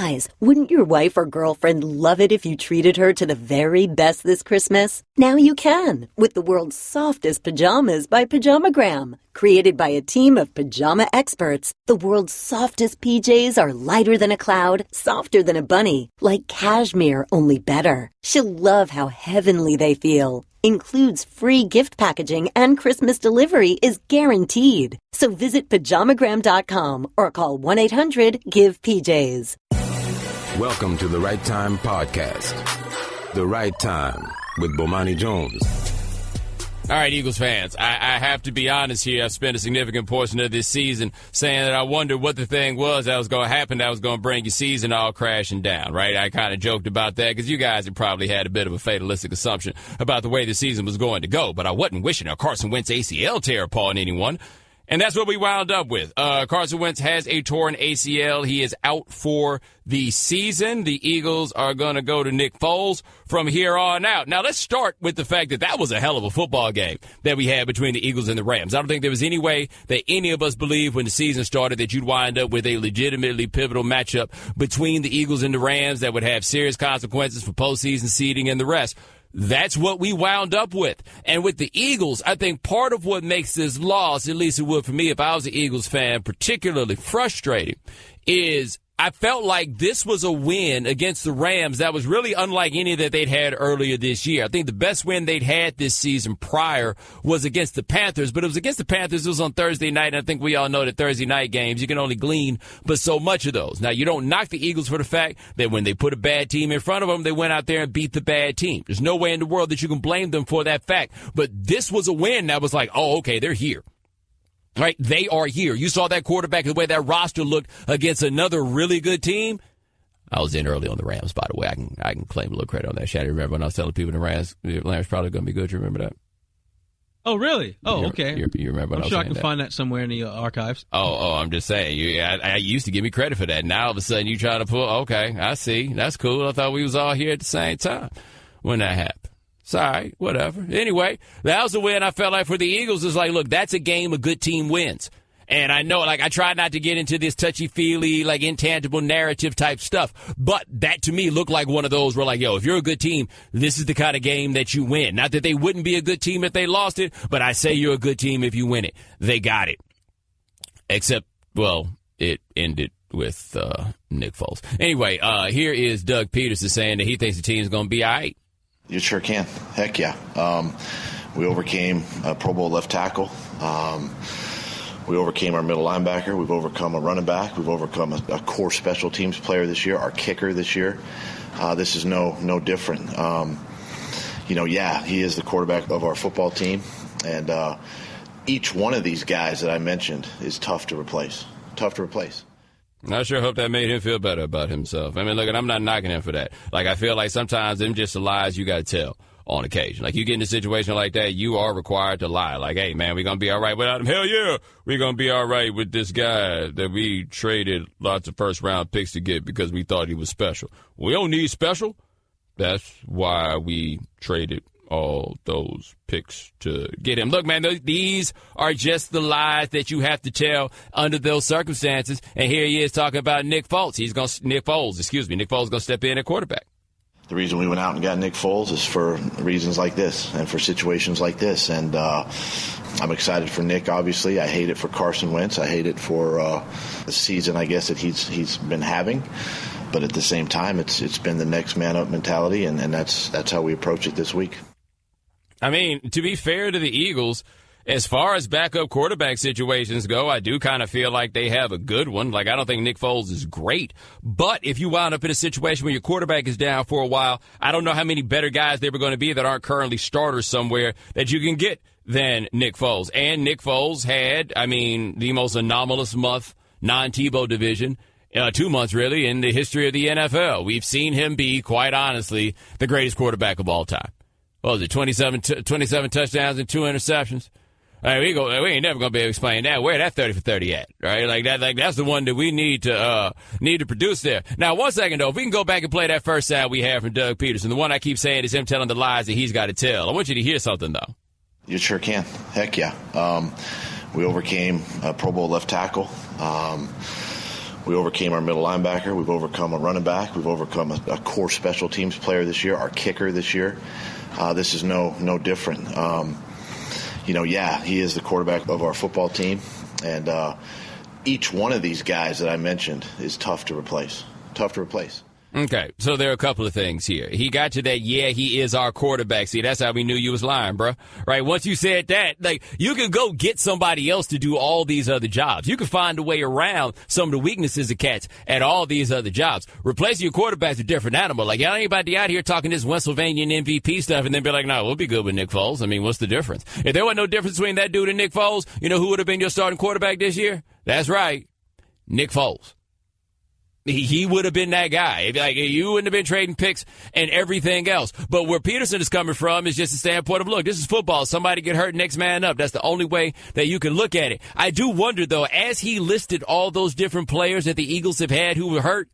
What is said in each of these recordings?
Guys, wouldn't your wife or girlfriend love it if you treated her to the very best this Christmas? Now you can, with the world's softest pajamas by Pajamagram. Created by a team of pajama experts, the world's softest PJs are lighter than a cloud, softer than a bunny, like cashmere, only better. She'll love how heavenly they feel. Includes free gift packaging and Christmas delivery is guaranteed. So visit pajamagram.com or call 1-800-GIVE-PJs. Welcome to the Right Time Podcast. The Right Time with Bomani Jones. All right, Eagles fans, I have to be honest here. I've spent a significant portion of this season saying that I wondered what the thing was that was going to happen that was going to bring your season all crashing down, right? I kind of joked about that because you guys had probably had a bit of a fatalistic assumption about the way the season was going to go, but I wasn't wishing a Carson Wentz ACL tear upon anyone. And that's what we wound up with. Carson Wentz has a torn ACL. He is out for the season. The Eagles are going to go to Nick Foles from here on out. Now, let's start with the fact that that was a hell of a football game that we had between the Eagles and the Rams. I don't think there was any way that any of us believed when the season started that you'd wind up with a legitimately pivotal matchup between the Eagles and the Rams that would have serious consequences for postseason seeding and the rest. That's what we wound up with. And with the Eagles, I think part of what makes this loss, at least it would for me if I was an Eagles fan, particularly frustrating, is I felt like this was a win against the Rams that was really unlike any that they'd had earlier this year. I think the best win they'd had this season prior was against the Panthers, but it was against the Panthers. It was on Thursday night, and I think we all know that Thursday night games, you can only glean but so much of those. Now, you don't knock the Eagles for the fact that when they put a bad team in front of them, they went out there and beat the bad team. There's no way in the world that you can blame them for that fact. But this was a win that was like, oh, okay, they're here. Right, they are here. You saw that quarterback, the way that roster looked against another really good team. I was in early on the Rams, by the way. I can claim a little credit on that. Shady, remember when I was telling people the Rams probably going to be good? You remember that? Oh, really? Oh, okay. You remember when I'm sure I can that? find that somewhere in the archives. Oh, I'm just saying. I used to give me credit for that. Now, all of a sudden, you try to pull, okay, I see. That's cool. I thought we was all here at the same time when that happened. Sorry, whatever. Anyway, that was the win I felt like for the Eagles. Is like, look, that's a game a good team wins. And I know, like, I try not to get into this touchy-feely, like, intangible narrative type stuff. But that, to me, looked like one of those where, like, yo, if you're a good team, this is the kind of game that you win. Not that they wouldn't be a good team if they lost it, but I say you're a good team if you win it. They got it. Except, well, it ended with Nick Foles. Anyway, here is Doug Peterson saying that he thinks the team's going to be all right. You sure can. Heck yeah. We overcame a Pro Bowl left tackle. We overcame our middle linebacker. We've overcome a running back. We've overcome a core special teams player this year, our kicker this year. This is no different. Yeah, he is the quarterback of our football team. And each one of these guys that I mentioned is tough to replace. I sure hope that made him feel better about himself. I mean, look, and I'm not knocking him for that. Like, I feel like sometimes them just the lies you got to tell on occasion. Like, you get in a situation like that, you are required to lie. Like, hey, man, we're going to be all right without him. Hell yeah, we're going to be all right with this guy that we traded lots of first-round picks to get because we thought he was special. We don't need special. That's why we traded all those picks to get him. Look, man, these are just the lies that you have to tell under those circumstances. And here he is talking about Nick Foles. Nick Foles going to step in at quarterback. The reason we went out and got Nick Foles is for reasons like this and for situations like this. And I'm excited for Nick, obviously. I hate it for Carson Wentz. I hate it for the season, I guess, that he's been having. But at the same time, it's been the next man up mentality, and that's how we approach it this week. I mean, to be fair to the Eagles, as far as backup quarterback situations go, I do kind of feel like they have a good one. Like, I don't think Nick Foles is great. But if you wound up in a situation where your quarterback is down for a while, I don't know how many better guys there were going to be that aren't currently starters somewhere that you can get than Nick Foles. And Nick Foles had, the most anomalous month, non-Tebow division, 2 months really, in the history of the NFL. We've seen him be, quite honestly, the greatest quarterback of all time. What was it, 27 touchdowns and 2 interceptions? We ain't never gonna be able to explain that. Where that 30 for 30 at, right? That's the one that we need to produce there. Now, 1 second though, if we can go back and play that first sound we had from Doug Peterson, the one I keep saying is him telling the lies that he's got to tell. I want you to hear something though. You sure can. Heck yeah. We overcame a Pro Bowl left tackle. We overcame our middle linebacker. We've overcome a running back. We've overcome a core special teams player this year, our kicker this year. This is no different. He is the quarterback of our football team. And each one of these guys that I mentioned is tough to replace. Okay, so there are a couple of things here. He got to that, he is our quarterback. See, that's how we knew you was lying, bro. Right? Once you said that, you can go get somebody else to do all these other jobs. You can find a way around some of the weaknesses of cats at all these other jobs. Replacing your quarterback's a different animal. Like, y'all ain't about to be out here talking this Pennsylvanian MVP stuff and then be like, no, we'll be good with Nick Foles. I mean, what's the difference? If there wasn't no difference between that dude and Nick Foles, you know who would have been your starting quarterback this year? That's right, Nick Foles. He would have been that guy. Like, you wouldn't have been trading picks and everything else. But where Peterson is coming from is just the standpoint of, look, this is football. Somebody get hurt, next man up. That's the only way that you can look at it. I do wonder, though, as he listed all those different players that the Eagles have had who were hurt,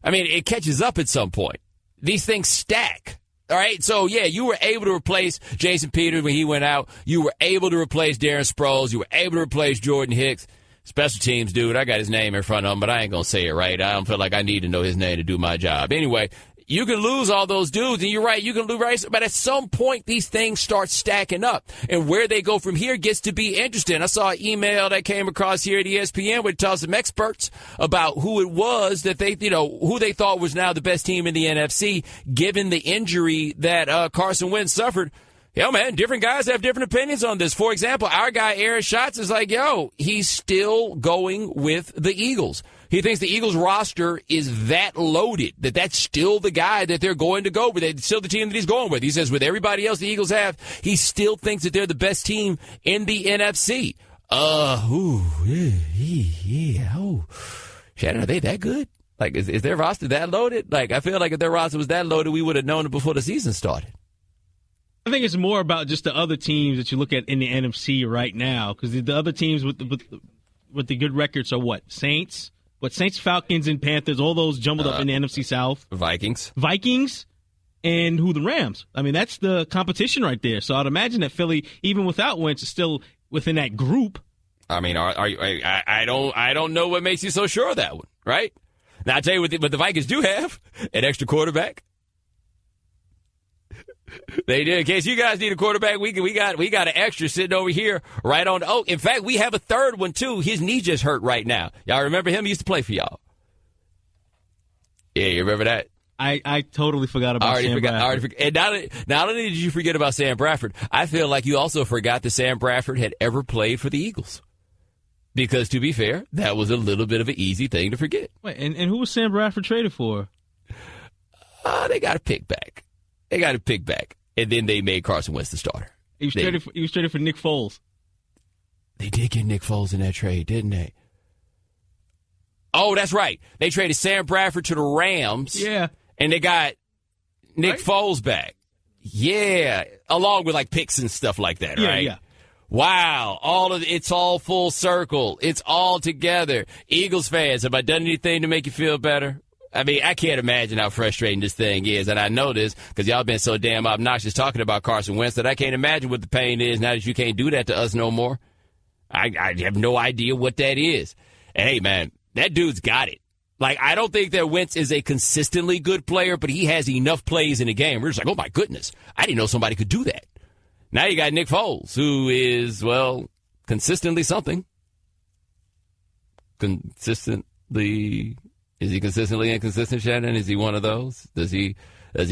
I mean, it catches up at some point. These things stack. All right, so, you were able to replace Jason Peters when he went out. You were able to replace Darren Sproles. You were able to replace Jordan Hicks. Special teams dude, I got his name in front of him, but I ain't going to say it right. I don't feel like I need to know his name to do my job. Anyway, you can lose all those dudes, and you're right, you can lose, right? But at some point, these things start stacking up. And where they go from here gets to be interesting. I saw an email that came across here at ESPN where it tells some experts about who it was that they, who they thought was now the best team in the NFC, given the injury that Carson Wentz suffered. Man, different guys have different opinions on this. For example, our guy Aaron Schatz is like, he's still going with the Eagles. He thinks the Eagles roster is that loaded, that's still the guy that they're going to go with. It's still the team that he's going with. He says with everybody else the Eagles have, he still thinks that they're the best team in the NFC. Shannon, are they that good? Like, is their roster that loaded? Like, I feel like if their roster was that loaded, we would have known it before the season started. I think it's more about just the other teams that you look at in the NFC right now, because the other teams with the good records are what? Saints, Falcons, and Panthers, all those jumbled up in the NFC South. Vikings, and the Rams. I mean, that's the competition right there. So I'd imagine that Philly, even without Wentz, is still within that group. I mean, I don't know what makes you so sure of that one, right? Now, I'll tell you what the Vikings do have, an extra quarterback. They did. In case you guys need a quarterback, we got an extra sitting over here right on. Oh, in fact, we have a third one, too. His knee just hurt right now. Y'all remember him? He used to play for y'all. Yeah, you remember that? I totally forgot about Sam Bradford. And not only did you forget about Sam Bradford, I feel like you also forgot that Sam Bradford had ever played for the Eagles. Because, to be fair, that was a little bit of an easy thing to forget. Wait, and who was Sam Bradford traded for? They got a pick back. And then they made Carson Wentz the starter. He was traded for Nick Foles. They did get Nick Foles in that trade, didn't they? Oh, that's right. They traded Sam Bradford to the Rams. Yeah. And they got Nick Foles back. Yeah. Along with, picks and stuff like that, right? Yeah. Wow. It's all full circle. It's all together. Eagles fans, have I done anything to make you feel better? I mean, I can't imagine how frustrating this thing is, and I know this because y'all been so damn obnoxious talking about Carson Wentz that I can't imagine what the pain is now that you can't do that to us no more. I have no idea what that is. And, hey, man, that dude's got it. I don't think that Wentz is a consistently good player, but he has enough plays in the game. We're just like, oh, my goodness, I didn't know somebody could do that. Now you got Nick Foles, who is, consistently something. Is he consistently inconsistent, Shannon? Is he one of those? Does he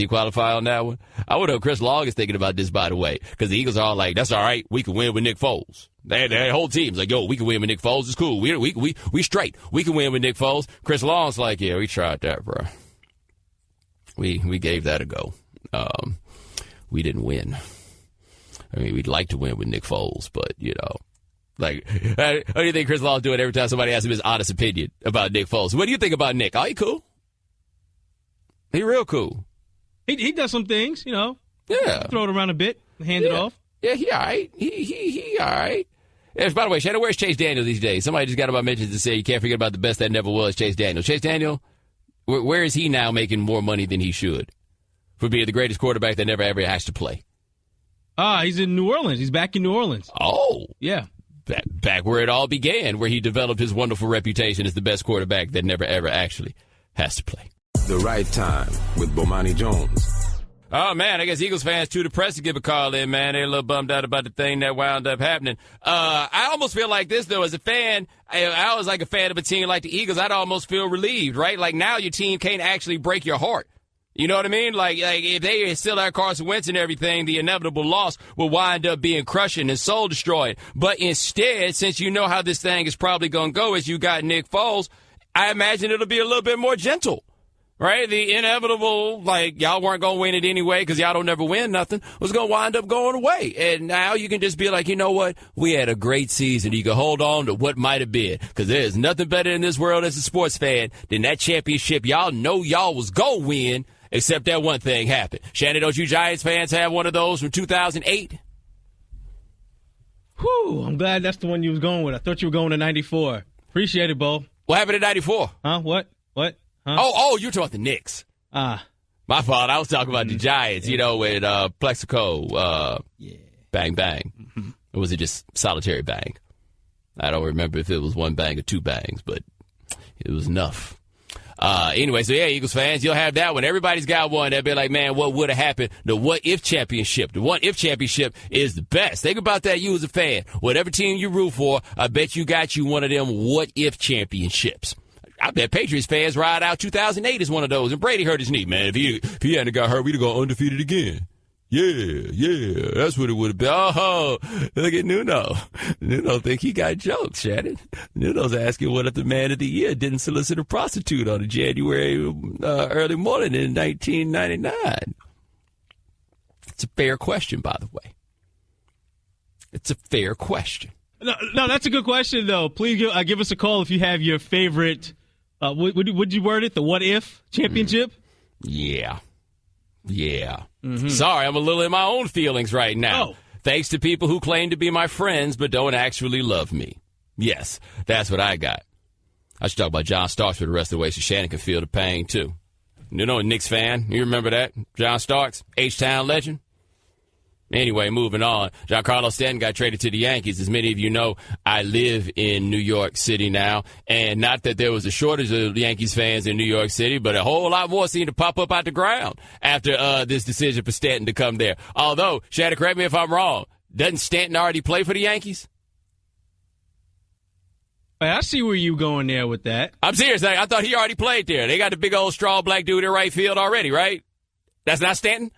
qualify on that one? I wonder if Chris Long is thinking about this, by the way, because the Eagles are all like, that's all right. We can win with Nick Foles. Their whole team's like, we can win with Nick Foles. It's cool. We straight. We can win with Nick Foles. Chris Long's like, yeah, we tried that, bro. We gave that a go. We didn't win. I mean, we'd like to win with Nick Foles, but, how do you think Chris Long's doing every time somebody asks him his honest opinion about Nick Foles? What do you think about Nick? Oh, he cool. He real cool. He does some things, Yeah. Throw it around a bit, hand it off. Yeah, he all right. He all right. Yes, by the way, Shannon, where's Chase Daniel these days? Somebody just got about mentions to say you can't forget about the best that never was, Chase Daniel. Chase Daniel, where is he now making more money than he should for being the greatest quarterback that never ever has to play? He's in New Orleans. He's back in New Orleans. Oh. Yeah. back where it all began, where he developed his wonderful reputation as the best quarterback that never, ever actually has to play. The Right Time with Bomani Jones. Oh, man, I guess Eagles fans too depressed to give a call in, man. They're a little bummed out about the thing that wound up happening. I almost feel like this, though, as a fan. I was like a fan of a team like the Eagles. I'd almost feel relieved, right? Like now your team can't actually break your heart. You know what I mean? Like if they still had Carson Wentz and everything, the inevitable loss will wind up being crushing and soul destroying. But instead, since you know how this thing is probably going to go as you got Nick Foles, I imagine it'll be a little bit more gentle. Right? The inevitable, like, y'all weren't going to win it anyway because y'all don't never win nothing, was going to wind up going away. And now you can just be like, you know what? We had a great season. You can hold on to what might have been because there's nothing better in this world as a sports fan than that championship y'all know y'all was going to win, except that one thing happened. Shannon, don't you Giants fans have one of those from 2008? Whew, I'm glad that's the one you was going with. I thought you were going to 94. Appreciate it, Bo. What happened in 94? Huh? What? Huh? Oh, you're talking about the Knicks. My fault. I was talking about the Giants, with Plexico, bang, bang. Mm-hmm. Or was it just solitary bang? I don't remember if it was one bang or two bangs, but it was enough. Anyway, so yeah, Eagles fans, you'll have that one. Everybody's got one. They'll be like, man, what would have happened? The what-if championship. The what-if championship is the best. Think about that, you as a fan. Whatever team you root for, I bet you got you one of them what-if championships. I bet Patriots fans ride out 2008 as one of those. And Brady hurt his knee, man. If he hadn't got hurt, we'd have gone undefeated again. Yeah, that's what it would have been. Oh, look at Nuno. Nuno think he got jokes, Shannon. Nuno's asking what if the man of the year didn't solicit a prostitute on a January early morning in 1999. It's a fair question, by the way. It's a fair question. No, that's a good question, though. Please give us a call if you have your favorite, would you word it, the what-if championship? Yeah. Mm-hmm. Sorry, I'm a little in my own feelings right now. Oh. Thanks to people who claim to be my friends but don't actually love me. Yes, that's what I got. I should talk about John Starks for the rest of the way so Shannon can feel the pain, too. You know a Knicks fan. You remember that? John Starks, H-Town legend. Anyway, moving on. Giancarlo Stanton got traded to the Yankees. As many of you know, I live in New York City now. And not that there was a shortage of Yankees fans in New York City, but a whole lot more seemed to pop up out the ground after this decision for Stanton to come there. Although, Shannon, correct me if I'm wrong, doesn't Stanton already play for the Yankees? I see where you going there with that. I'm serious. I thought he already played there. They got the big old strong black dude in right field already, right? That's not Stanton?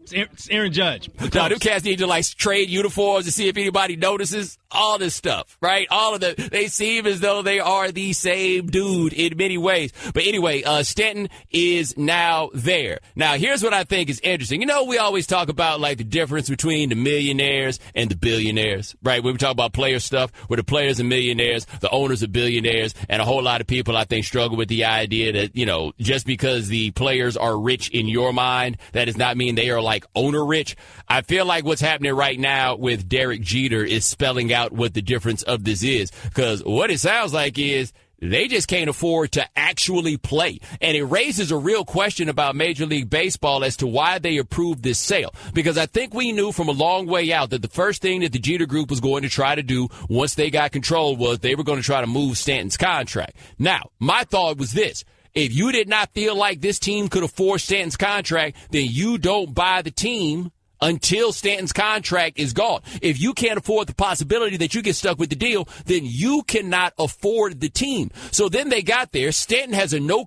It's Aaron Judge. No, them cats need to trade uniforms to see if anybody notices. All this stuff, right? They seem as though they are the same dude in many ways. But anyway, Stanton is now there. Now, here's what I think is interesting. You know, we always talk about the difference between the millionaires and the billionaires, right? When we talk about player stuff, where the players are millionaires, the owners are billionaires, and a whole lot of people, I think, struggle with the idea that, just because the players are rich in your mind, that does not mean they are owner rich. I feel like what's happening right now with Derek Jeter is spelling out what the difference of this is, because what it sounds like is they just can't afford to actually play. And it raises a real question about Major League Baseball as to why they approved this sale. Because I think we knew from a long way out that the first thing that the Jeter Group was going to try to do once they got control was they were going to try to move Stanton's contract. Now, my thought was this. If you did not feel like this team could afford Stanton's contract, then you don't buy the team until Stanton's contract is gone. If you can't afford the possibility that you get stuck with the deal, then you cannot afford the team. So then they got there. Stanton has a no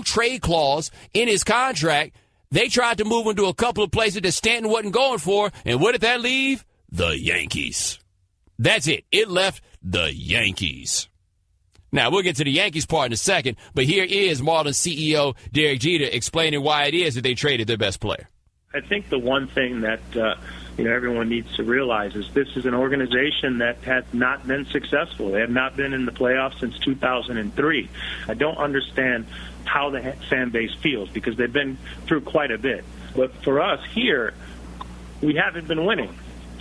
trade clause in his contract. They tried to move him to a couple of places that Stanton wasn't going for. And what did that leave? The Yankees. That's it. It left the Yankees. Now, we'll get to the Yankees part in a second, but here is Marlins CEO Derek Jeter explaining why it is that they traded their best player. I think the one thing that everyone needs to realize is this is an organization that has not been successful. They have not been in the playoffs since 2003. I don't understand how the fan base feels because they've been through quite a bit. But for us here, we haven't been winning.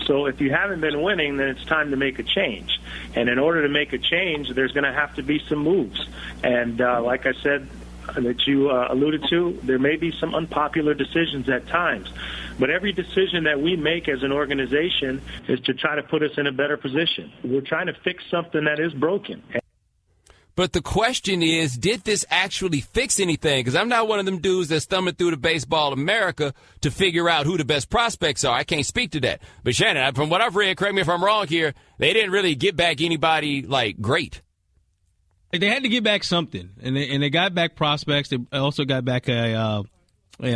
So if you haven't been winning, then it's time to make a change. And in order to make a change, there's going to have to be some moves. And like I said, that you alluded to, there may be some unpopular decisions at times. But every decision that we make as an organization is to try to put us in a better position. We're trying to fix something that is broken. But the question is, did this actually fix anything? Because I'm not one of them dudes that's thumbing through the Baseball America to figure out who the best prospects are. I can't speak to that. But Shannon, from what I've read, correct me if I'm wrong here, they didn't really get back anybody, like, great. They had to get back something, and they got back prospects. They also got back a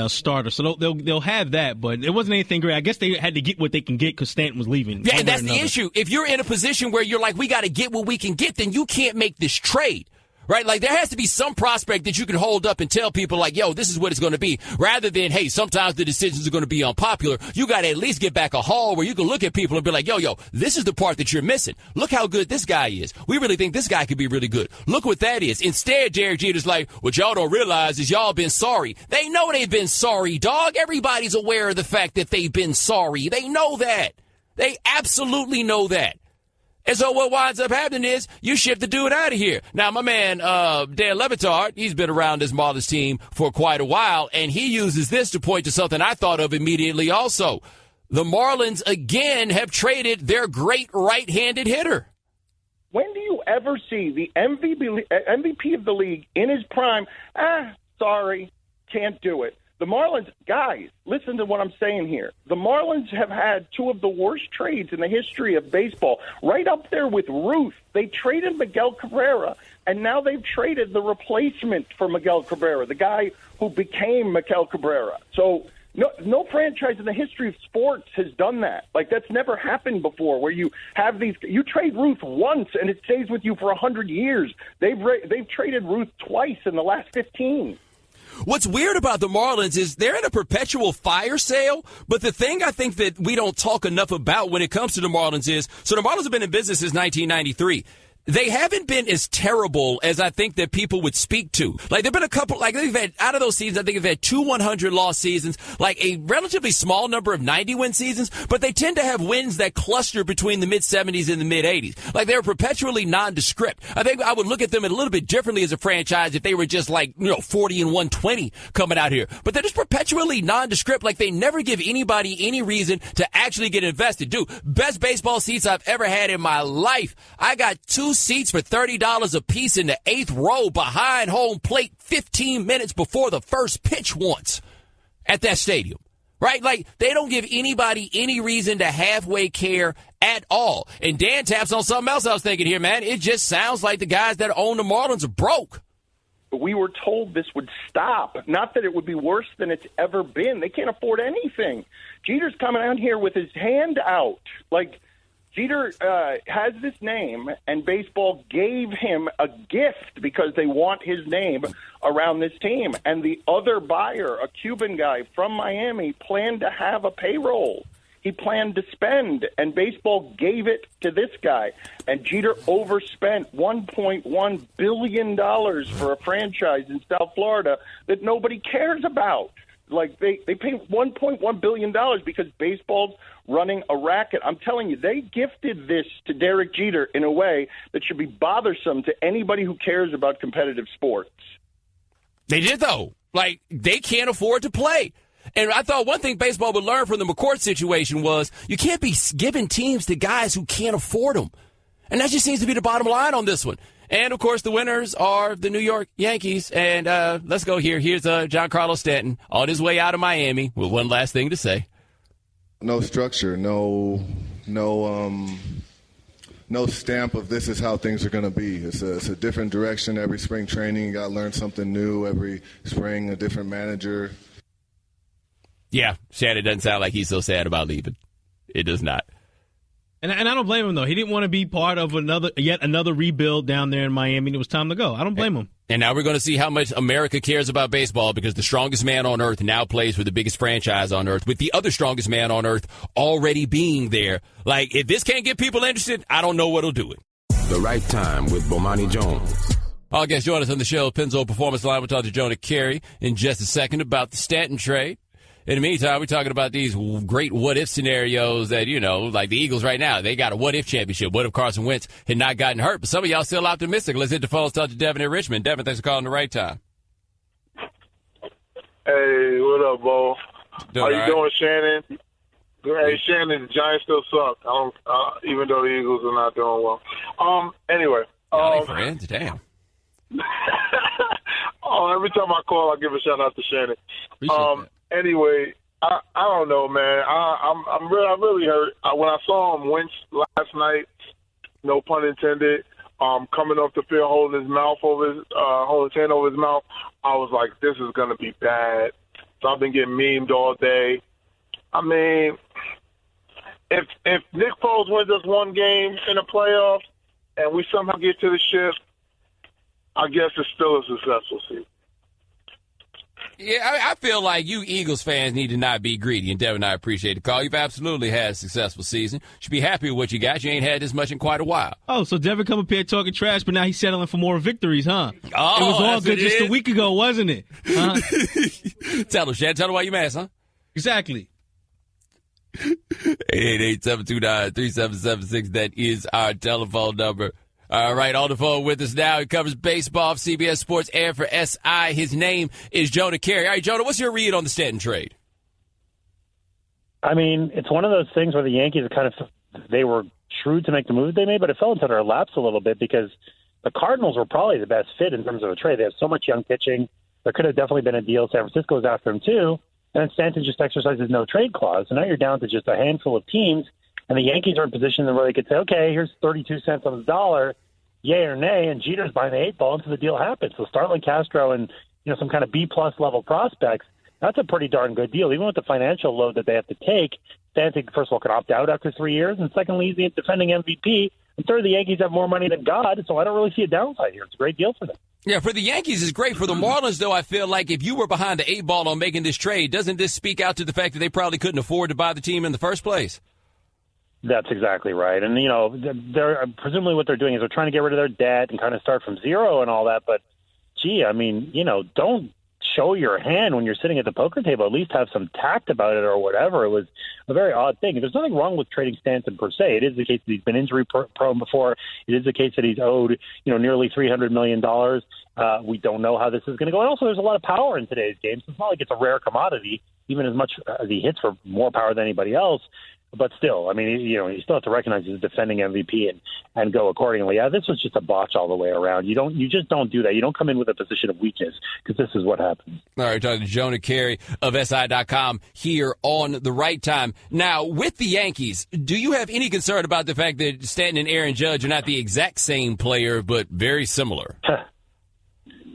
starter, so they'll have that. But it wasn't anything great. I guess they had to get what they can get because Stanton was leaving. Yeah, and that's the issue. If you're in a position where you're like, we got to get what we can get, then you can't make this trade. Right? Like, there has to be some prospect that you can hold up and tell people, like, yo, this is what it's going to be. Rather than, hey, sometimes the decisions are going to be unpopular. You got to at least get back a haul where you can look at people and be like, yo, this is the part that you're missing. Look how good this guy is. We really think this guy could be really good. Look what that is. Instead, Derek Jeter's like, what y'all don't realize is y'all been sorry. They know they've been sorry, dog. Everybody's aware of the fact that they've been sorry. They know that. They absolutely know that. And so what winds up happening is you ship the dude out of here. Now, my man, Dan Levitard, he's been around this Marlins team for quite a while, and he uses this to point to something I thought of immediately also. The Marlins, again, have traded their great right-handed hitter. When do you ever see the MVP of the league in his prime? Sorry, can't do it. The Marlins, guys, listen to what I'm saying here. The Marlins have had two of the worst trades in the history of baseball, right up there with Ruth. They traded Miguel Cabrera, and now they've traded the replacement for Miguel Cabrera, the guy who became Miguel Cabrera. So no franchise in the history of sports has done that. Like, that's never happened before, where you have these – you trade Ruth once, and it stays with you for 100 years. They've traded Ruth twice in the last 15. What's weird about the Marlins is they're in a perpetual fire sale, but the thing I think that we don't talk enough about when it comes to the Marlins is, so the Marlins have been in business since 1993. They haven't been as terrible as I think that people would speak to. Like, there've been a couple, like, they've had, out of those seasons, I think they've had 2 100-loss seasons, like a relatively small number of 90-win seasons, but they tend to have wins that cluster between the mid-70s and the mid-80s. Like, they're perpetually nondescript. I think I would look at them a little bit differently as a franchise if they were just like, 40 and 120 coming out here. But they're just perpetually nondescript. Like, they never give anybody any reason to actually get invested. Dude, best baseball seats I've ever had in my life. I got 2 seats for $30 a piece in the 8th row behind home plate 15 minutes before the first pitch once at that stadium, right? Like, they don't give anybody any reason to halfway care at all. And Dan taps on something else I was thinking here, man. It just sounds like the guys that own the Marlins are broke. We were told this would stop, not that it would be worse than it's ever been. They can't afford anything. Jeter's coming out here with his hand out, like, Jeter has this name, and baseball gave him a gift because they want his name around this team. And the other buyer, a Cuban guy from Miami, planned to have a payroll. He planned to spend, and baseball gave it to this guy. And Jeter overspent $1.1 billion for a franchise in South Florida that nobody cares about. Like, they pay $1.1 billion because baseball's running a racket. I'm telling you, they gifted this to Derek Jeter in a way that should be bothersome to anybody who cares about competitive sports. They did, though. Like, they can't afford to play. And I thought one thing baseball would learn from the McCourt situation was you can't be giving teams to guys who can't afford them. And that just seems to be the bottom line on this one. And, of course, the winners are the New York Yankees. And let's go here. Here's Giancarlo Stanton on his way out of Miami with one last thing to say. No structure, no stamp of this is how things are going to be. It's a different direction every spring training. You got to learn something new every spring, a different manager. Yeah, Shannon doesn't sound like he's so sad about leaving. It does not. And I don't blame him, though. He didn't want to be part of yet another rebuild down there in Miami, and it was time to go. I don't blame him. And now we're going to see how much America cares about baseball because the strongest man on earth now plays for the biggest franchise on earth, with the other strongest man on earth already being there. Like, if this can't get people interested, I don't know what'll do it. The Right Time with Bomani Jones. Our guest join us on the show, Pennzoil Performance Line. We'll talk to Jonah Carey in just a second about the Stanton trade. In the meantime, we're talking about these great what-if scenarios that, like the Eagles right now. They got a what-if championship. What if Carson Wentz had not gotten hurt? But some of y'all still optimistic. Let's hit the phones, talk to Devin in Richmond. Devin, thanks for calling the Right Time. Hey, what up, Bo? How you doing, Shannon? Hey, Shannon, the Giants still suck. Even though the Eagles are not doing well. Anyway. Friends, damn. Every time I call, I give a shout out to Shannon. Anyway, I don't know, man. I'm really hurt. When I saw him Wentz last night, no pun intended, coming off the field holding his hand over his mouth, I was like, this is gonna be bad. So I've been getting memed all day. I mean, if Nick Foles wins us one game in the playoffs and we somehow get to the ship, I guess it's still a successful season. Yeah, I feel like you Eagles fans need to not be greedy, and Devin, I appreciate the call. You've absolutely had a successful season. You should be happy with what you got. You ain't had this much in quite a while. Oh, so Devin come up here talking trash, but now he's settling for more victories, huh? Oh, it was all good just a week ago, wasn't it? Huh? Tell him, Shad. Tell him why you mad, son. Exactly. 888-729-3776. That is our telephone number. All right, on the phone with us now. He covers baseball for CBS Sports and for SI. His name is Jonah Carey. All right, Jonah, what's your read on the Stanton trade? I mean, it's one of those things where the Yankees they were shrewd to make the move they made, but it fell into their laps a little bit because the Cardinals were probably the best fit in terms of a trade. They have so much young pitching. There could have definitely been a deal. San Francisco was after him, too. And then Stanton just exercises no trade clause. So now you're down to just a handful of teams, and the Yankees are in a position where they could say, okay, here's 32 cents on the dollar, yay or nay, and Jeter's buying the 8 ball until the deal happens. So Starlin Castro and some kind of B-plus level prospects, that's a pretty darn good deal. Even with the financial load that they have to take, Stanton, first of all, could opt out after 3 years, and secondly, he's the defending MVP. And third, the Yankees have more money than God, so I don't really see a downside here. It's a great deal for them. Yeah, for the Yankees, it's great. For the Marlins, though, I feel like if you were behind the 8 ball on making this trade, doesn't this speak out to the fact that they probably couldn't afford to buy the team in the first place? That's exactly right. And, they're presumably what they're doing is they're trying to get rid of their debt and kind of start from zero and all that. But, gee, I mean, don't show your hand when you're sitting at the poker table. At least have some tact about it or whatever. It was a very odd thing. There's nothing wrong with trading Stanton per se. It is the case that he's been injury prone before. It is the case that he's owed, nearly $300 million. We don't know how this is going to go. And also, there's a lot of power in today's game. So it's not like it's a rare commodity, even as much as he hits for more power than anybody else. But still, I mean, you still have to recognize he's a defending MVP and go accordingly. Yeah, this was just a botch all the way around. You just don't do that. You don't come in with a position of weakness because this is what happens. All right, talking to Jonah Carey of SI.com here on The Right Time. Now, with the Yankees, do you have any concern about the fact that Stanton and Aaron Judge are not the exact same player, but very similar?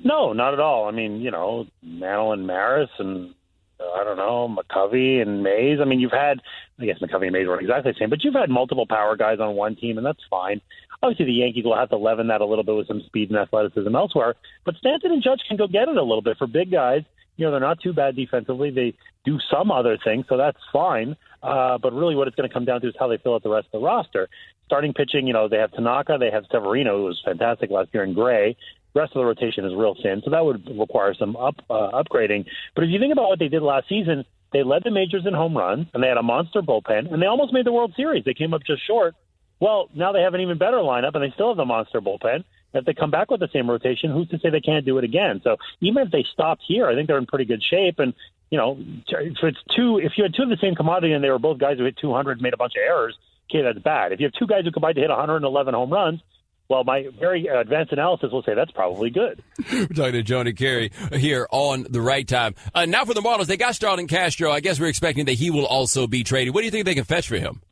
No, not at all. I mean, Mantle and Maris and I don't know, McCovey and Mays. I mean, I guess McCovey and Mays weren't exactly the same, but you've had multiple power guys on one team, and that's fine. Obviously, the Yankees will have to leaven that a little bit with some speed and athleticism elsewhere, but Stanton and Judge can go get it a little bit. For big guys, they're not too bad defensively. They do some other things, so that's fine. But really what it's going to come down to is how they fill out the rest of the roster. Starting pitching, they have Tanaka, they have Severino, who was fantastic last year, in Gray. The rest of the rotation is real thin, so that would require some upgrading. But if you think about what they did last season, they led the majors in home runs, and they had a monster bullpen, and they almost made the World Series. They came up just short. Well, now they have an even better lineup, and they still have the monster bullpen. If they come back with the same rotation, who's to say they can't do it again? So even if they stopped here, I think they're in pretty good shape. And, if you had two of the same commodity and they were both guys who hit 200 and made a bunch of errors, okay, that's bad. If you have two guys who combined to hit 111 home runs, well, my very advanced analysis will say that's probably good. We're talking to Jonah Carey here on The Right Time. Now for the Marlins, they got Starlin Castro. I guess we're expecting that he will also be traded. What do you think they can fetch for him?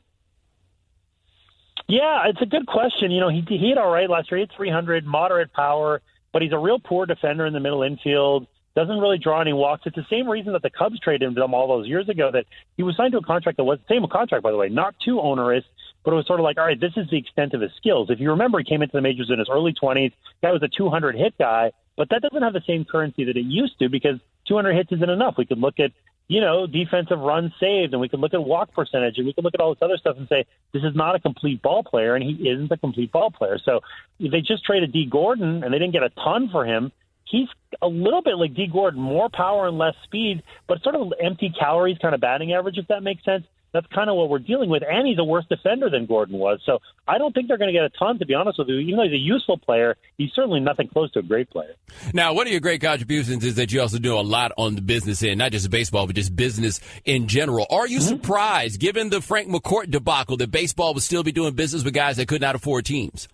Yeah, it's a good question. He hit all right last year. He hit 300, moderate power, but he's a real poor defender in the middle infield. Doesn't really draw any walks. It's the same reason that the Cubs traded him all those years ago, that he was signed to a contract that was the same contract, by the way, not too onerous, but it was sort of like, all right, this is the extent of his skills. If you remember, he came into the majors in his early 20s. Guy was a 200-hit guy, but that doesn't have the same currency that it used to because 200 hits isn't enough. We could look at, defensive runs saved, and we could look at walk percentage, and we could look at all this other stuff and say, this is not a complete ball player, and he isn't a complete ball player. So if they just traded D. Gordon, and they didn't get a ton for him, he's a little bit like D. Gordon, more power and less speed, but sort of empty calories kind of batting average, if that makes sense. that's kind of what we're dealing with. And he's a worse defender than Gordon was. So I don't think they're going to get a ton, to be honest with you. Even though he's a useful player, he's certainly nothing close to a great player. Now, one of your great contributions is that you also do a lot on the business end, not just baseball, but just business in general. Are you surprised, given the Frank McCourt debacle, that baseball would still be doing business with guys that could not afford teams?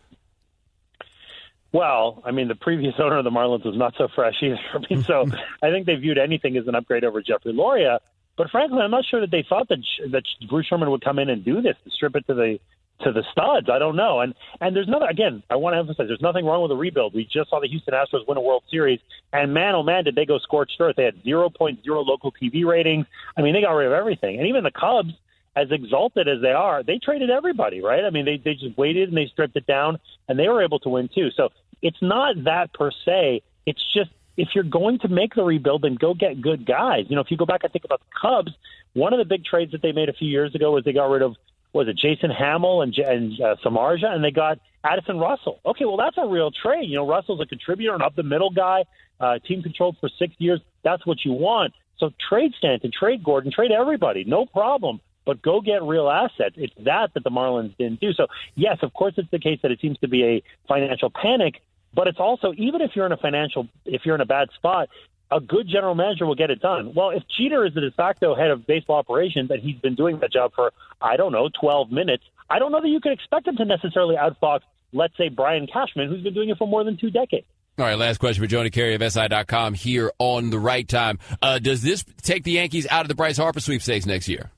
Well, I mean, the previous owner of the Marlins was not so fresh either. I mean, so I think they viewed anything as an upgrade over Jeffrey Loria. But frankly, I'm not sure that they thought that Bruce Sherman would come in and do this, to strip it to the studs. I don't know. And there's nothing, again, I want to emphasize, there's nothing wrong with the rebuild. We just saw the Houston Astros win a World Series, and man, oh man, did they go scorched earth. They had 0.0 local TV ratings. I mean, they got rid of everything. And even the Cubs, as exalted as they are, they traded everybody, right? I mean, they just waited and they stripped it down, and they were able to win too. So it's not that per se. It's just, if you're going to make the rebuild, then go get good guys. You know, if you go back and think about the Cubs, one of the big trades that they made a few years ago was they got rid of, was it Jason Hamill and Samardzija, and they got Addison Russell. Okay, well, that's a real trade. You know, Russell's a contributor, an up-the-middle guy, team controlled for 6 years. That's what you want. So trade Stanton, trade Gordon, trade everybody, no problem. But go get real assets. It's that the Marlins didn't do. So, yes, of course it's the case that it seems to be a financial panic, but it's also, even if you're in a bad spot, a good general manager will get it done. Well, if Jeter is the de facto head of baseball operations and he's been doing that job for, 12 minutes, I don't know that you can expect him to necessarily outfox, let's say, Brian Cashman, who's been doing it for more than 2 decades. All right, last question for Joni Carey of SI.com here on The Right Time. Does this take the Yankees out of the Bryce Harper sweepstakes next year?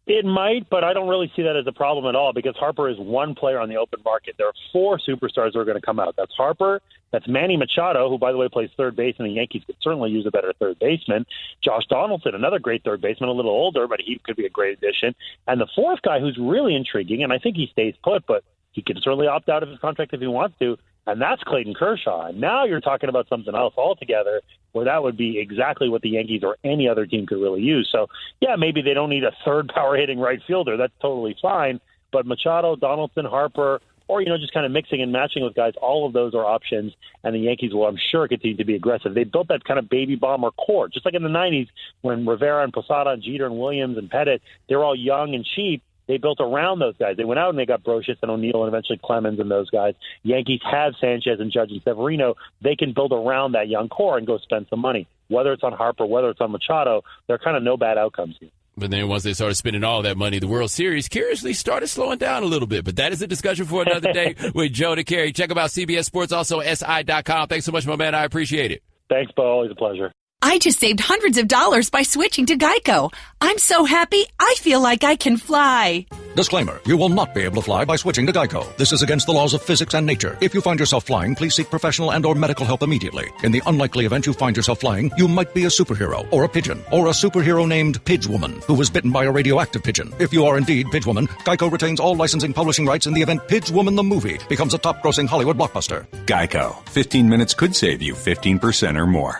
It might, but I don't really see that as a problem at all because Harper is one player on the open market. There are 4 superstars who are going to come out. That's Harper. That's Manny Machado, who, by the way, plays third base, and the Yankees could certainly use a better third baseman. Josh Donaldson, another great third baseman, a little older, but he could be a great addition. And the 4th guy who's really intriguing, and I think he stays put, but he can certainly opt out of his contract if he wants to, and that's Clayton Kershaw. And now you're talking about something else altogether where that would be exactly what the Yankees or any other team could really use. So, yeah, maybe they don't need a third power-hitting right fielder. That's totally fine. But Machado, Donaldson, Harper, or, just kind of mixing and matching with guys, all of those are options, and the Yankees will, I'm sure, continue to be aggressive. They built that kind of baby bomber core, just like in the 90s when Rivera and Posada and Jeter and Williams and Pettit, they were all young and cheap. They built around those guys. They went out and they got Brocious and O'Neill and eventually Clemens and those guys. Yankees have Sanchez and Judge and Severino. They can build around that young core and go spend some money. Whether it's on Harper, whether it's on Machado, there are kind of no bad outcomes here. But then once they started spending all that money, the World Series curiously started slowing down a little bit. But that is a discussion for another day with Joe DeCarey. Check out CBS Sports, also SI.com. Thanks so much, my man. I appreciate it. Thanks, Bo. Always a pleasure. I just saved hundreds of dollars by switching to Geico. I'm so happy, I feel like I can fly. Disclaimer, you will not be able to fly by switching to Geico. This is against the laws of physics and nature. If you find yourself flying, please seek professional and or medical help immediately. In the unlikely event you find yourself flying, you might be a superhero, or a pigeon, or a superhero named Pidgewoman, who was bitten by a radioactive pigeon. If you are indeed Pidgewoman, Geico retains all licensing publishing rights in the event Pidgewoman the movie becomes a top-grossing Hollywood blockbuster. Geico. 15 minutes could save you 15% or more.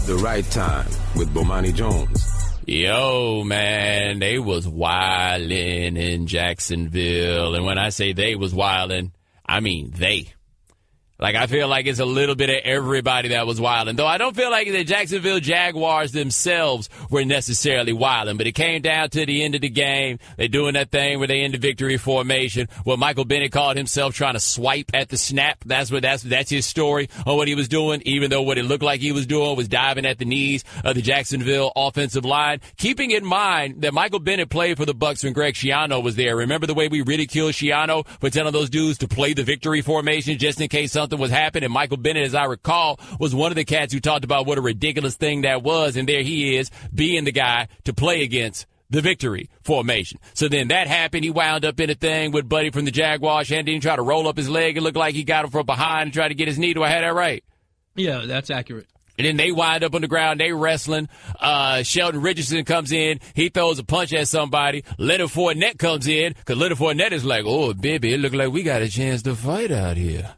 The Right Time with Bomani Jones. Yo, man, they was wildin' in Jacksonville. And when I say they was wildin', I mean they. Like, I feel like it's a little bit of everybody that was wildin'. Though I don't feel like the Jacksonville Jaguars themselves were necessarily wildin'. But it came down to the end of the game. They're doing that thing where they in the victory formation. What Michael Bennett called himself trying to swipe at the snap. That's his story on what he was doing, even though what it looked like he was doing was diving at the knees of the Jacksonville offensive line. Keeping in mind that Michael Bennett played for the Bucs when Greg Schiano was there. Remember the way we ridiculed Schiano for telling those dudes to play the victory formation just in case something was happening? And Michael Bennett, as I recall, was one of the cats who talked about what a ridiculous thing that was. And there he is, being the guy to play against the victory formation. So then that happened. He wound up in a thing with Buddy from the Jaguars, and didn't try to roll up his leg. It looked like he got him from behind and tried to get his knee. Do I have that right? Yeah, that's accurate. And then they wind up on the ground. They wrestling. Sheldon Richardson comes in. He throws a punch at somebody. Leonard Fournette comes in because Leonard Fournette is like, oh, baby, it look like we got a chance to fight out here.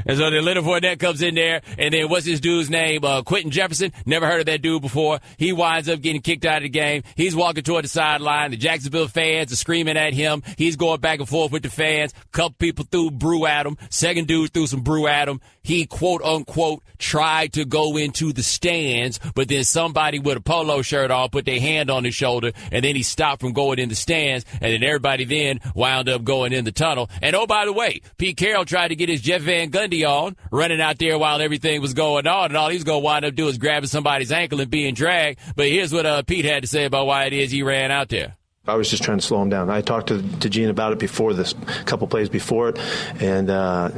And so then Leonard Fournette comes in there, and then what's his dude's name? Quentin Jefferson. Never heard of that dude before. He winds up getting kicked out of the game. He's walking toward the sideline. The Jacksonville fans are screaming at him. He's going back and forth with the fans. Couple people threw brew at him. Second dude threw some brew at him. He, quote, unquote, tried to go into the stands, but then somebody with a polo shirt on put their hand on his shoulder, and then he stopped from going in the stands, and then everybody then wound up going in the tunnel. And, oh, by the way, Pete Carroll tried to get his Jeff Van Gundy on, running out there while everything was going on, and all he's going to wind up doing is grabbing somebody's ankle and being dragged. But here's what Pete had to say about why it is he ran out there. I was just trying to slow him down. I talked to Gene about it before this, a couple plays before it, and I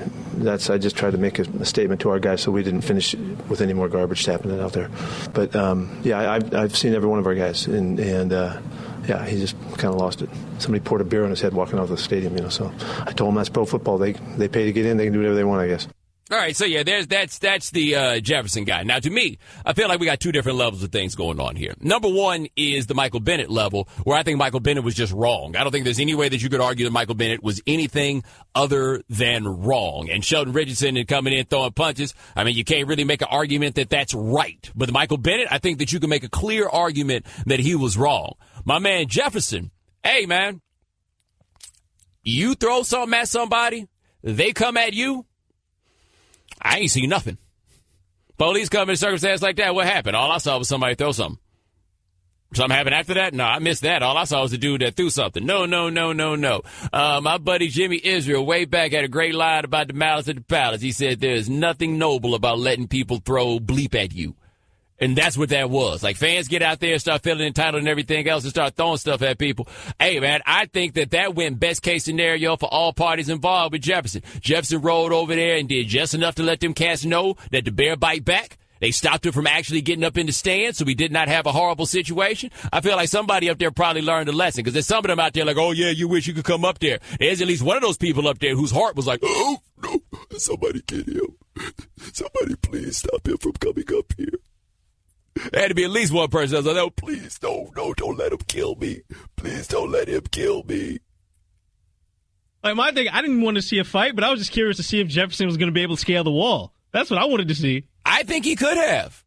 just tried to make a statement to our guys so we didn't finish with any more garbage happening out there. But I've seen every one of our guys, and he just kind of lost it. Somebody poured a beer on his head walking out of the stadium, So I told him that's pro football. They pay to get in. They can do whatever they want, I guess. All right, so yeah, that's the Jefferson guy. Now, to me, I feel like we got two different levels of things going on here. Number one is the Michael Bennett level, where I think Michael Bennett was just wrong. I don't think there's any way that you could argue that Michael Bennett was anything other than wrong. And Sheldon Richardson and coming in throwing punches, I mean, you can't really make an argument that that's right. But Michael Bennett, I think that you can make a clear argument that he was wrong. My man Jefferson, hey, man, you throw something at somebody, they come at you, I ain't seen nothing. Police come in a circumstance like that. What happened? All I saw was somebody throw something. Something happened after that? No, I missed that. All I saw was the dude that threw something. No. My buddy Jimmy Israel way back had a great line about the malice at the palace. He said there's nothing noble about letting people throw bleep at you. And that's what that was. Like, fans get out there and start feeling entitled and everything else and start throwing stuff at people. Hey, man, I think that went best case scenario for all parties involved with Jefferson. Jefferson rolled over there and did just enough to let them cats know that the bear bite back. They stopped him from actually getting up in the stand, so we did not have a horrible situation. I feel like somebody up there probably learned a lesson, because there's some of them out there like, oh, yeah, you wish you could come up there. There's at least one of those people up there whose heart was like, oh, no, somebody get him. Somebody please stop him from coming up here. There had to be at least one person that was like, no, please, no, don't let him kill me. Please don't let him kill me. Like, my thing, I didn't want to see a fight, but I was just curious to see if Jefferson was going to be able to scale the wall. That's what I wanted to see. I think he could have.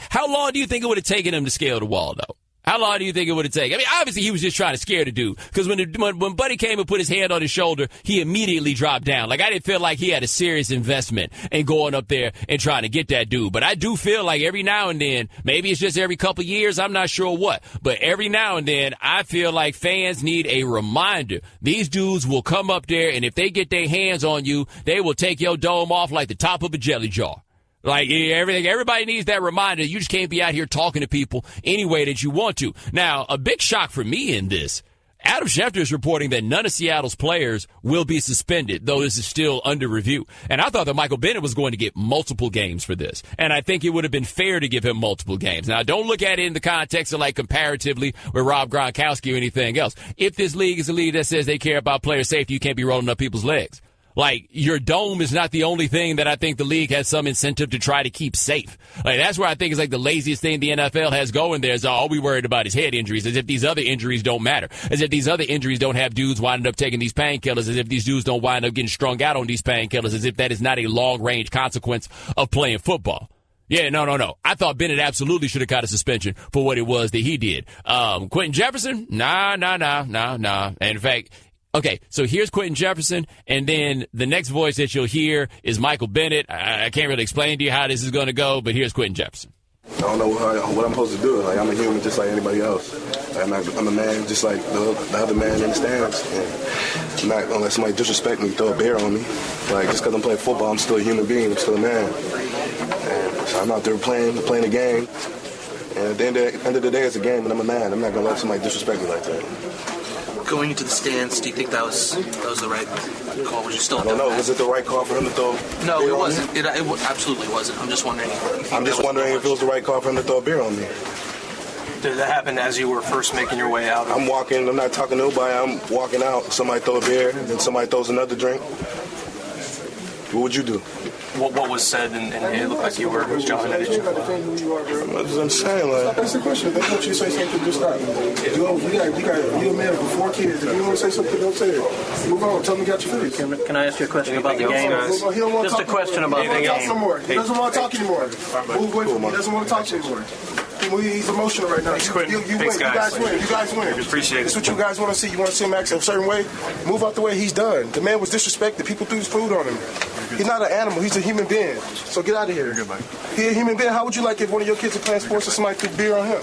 How long do you think it would have taken him to scale the wall, though? How long do you think it would have taken? I mean, obviously he was just trying to scare the dude, because when Buddy came and put his hand on his shoulder, he immediately dropped down. Like, I didn't feel like he had a serious investment in going up there and trying to get that dude. But I do feel like every now and then, maybe it's just every couple years, I'm not sure what, but every now and then I feel like fans need a reminder. These dudes will come up there, and if they get their hands on you, they will take your dome off like the top of a jelly jar. Like, everybody needs that reminder. You just can't be out here talking to people any way that you want to. Now, a big shock for me in this, Adam Schefter is reporting that none of Seattle's players will be suspended, though this is still under review. And I thought that Michael Bennett was going to get multiple games for this. And I think it would have been fair to give him multiple games. Now, don't look at it in the context of, like, comparatively with Rob Gronkowski or anything else. If this league is a league that says they care about player safety, you can't be rolling up people's legs. Like, your dome is not the only thing that I think the league has some incentive to try to keep safe. Like, that's where I think is like the laziest thing the NFL has going there is all we worried about is head injuries, as if these other injuries don't matter, as if these other injuries don't have dudes winding up taking these painkillers, as if these dudes don't wind up getting strung out on these painkillers, as if that is not a long-range consequence of playing football. Yeah, no. I thought Bennett absolutely should have got a suspension for what it was that he did. Quentin Jefferson? Nah. And in fact, okay, so here's Quentin Jefferson, and then the next voice that you'll hear is Michael Bennett. I can't really explain to you how this is going to go, but here's Quentin Jefferson. I don't know what I'm supposed to do. Like, I'm a human just like anybody else. Like, I'm a man just like the other man in the stands. And I'm not going to let somebody disrespect me, throw a bear on me. Like, just because I'm playing football, I'm still a human being. I'm still a man. And so I'm out there playing a game. And at the end of the day, it's a game, and I'm a man. I'm not going to let somebody disrespect me like that. Going into the stands, do you think that was the right call? Was you still? I don't know. Was it the right call for him to throw? No, it wasn't. It absolutely wasn't. I'm just wondering. I'm just wondering if it was the right call for him to throw a beer on me. Did that happen as you were first making your way out? I'm walking. I'm not talking to nobody. I'm walking out. Somebody throw a beer, then somebody throws another drink. What would you do? what was said, and it looked like you were jumping at each other. I'm saying, like, that's the question. They want you to say something, just stop. You a man with 4 kids. If you want to say something, don't say it. Move on. Tell me you got your face. Can I ask you a question about the game? Just a question about the game. He doesn't want to talk anymore. Move away from me. He doesn't want to talk anymore. He's emotional right now. You win. You guys win. You guys win. Appreciate it. That's what you guys want to see. You want to see him act a certain way? Move out the way. He's done. The man was disrespected. People threw his food on him. He's not an animal. He's a human being. So get out of here. He's a human being. How would you like if one of your kids are playing sports and somebody threw beer on him?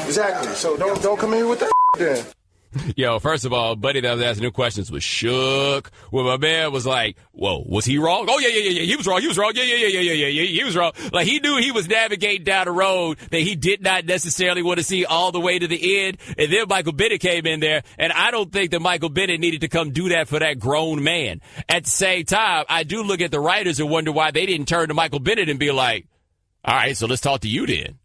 Exactly. So don't come in here with that then. Yo, first of all, buddy that was asking new questions was shook when my man was like, whoa, was he wrong? Oh, yeah, he was wrong. He was wrong. Yeah, he was wrong. Like, he knew he was navigating down a road that he did not necessarily want to see all the way to the end. And then Michael Bennett came in there, and I don't think that Michael Bennett needed to come do that for that grown man. At the same time, I do look at the writers and wonder why they didn't turn to Michael Bennett and be like, all right, so let's talk to you then.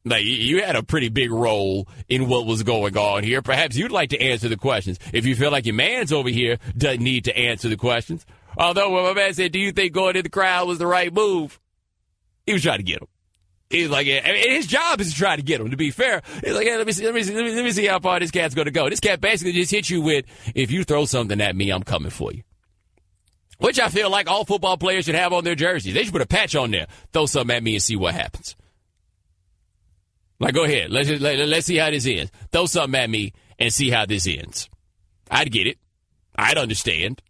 Like, you had a pretty big role in what was going on here. Perhaps you'd like to answer the questions if you feel like your man's over here doesn't need to answer the questions. Although when my man said, do you think going in the crowd was the right move? He was trying to get him. He was like, I mean, his job is to try to get him, to be fair. He's like, hey, let me see how far this cat's going to go. This cat basically just hit you with, if you throw something at me, I'm coming for you. Which I feel like all football players should have on their jerseys. They should put a patch on there. Throw something at me and see what happens. Like, go ahead. Let's see how this ends. Throw something at me and see how this ends. I'd get it. I'd understand.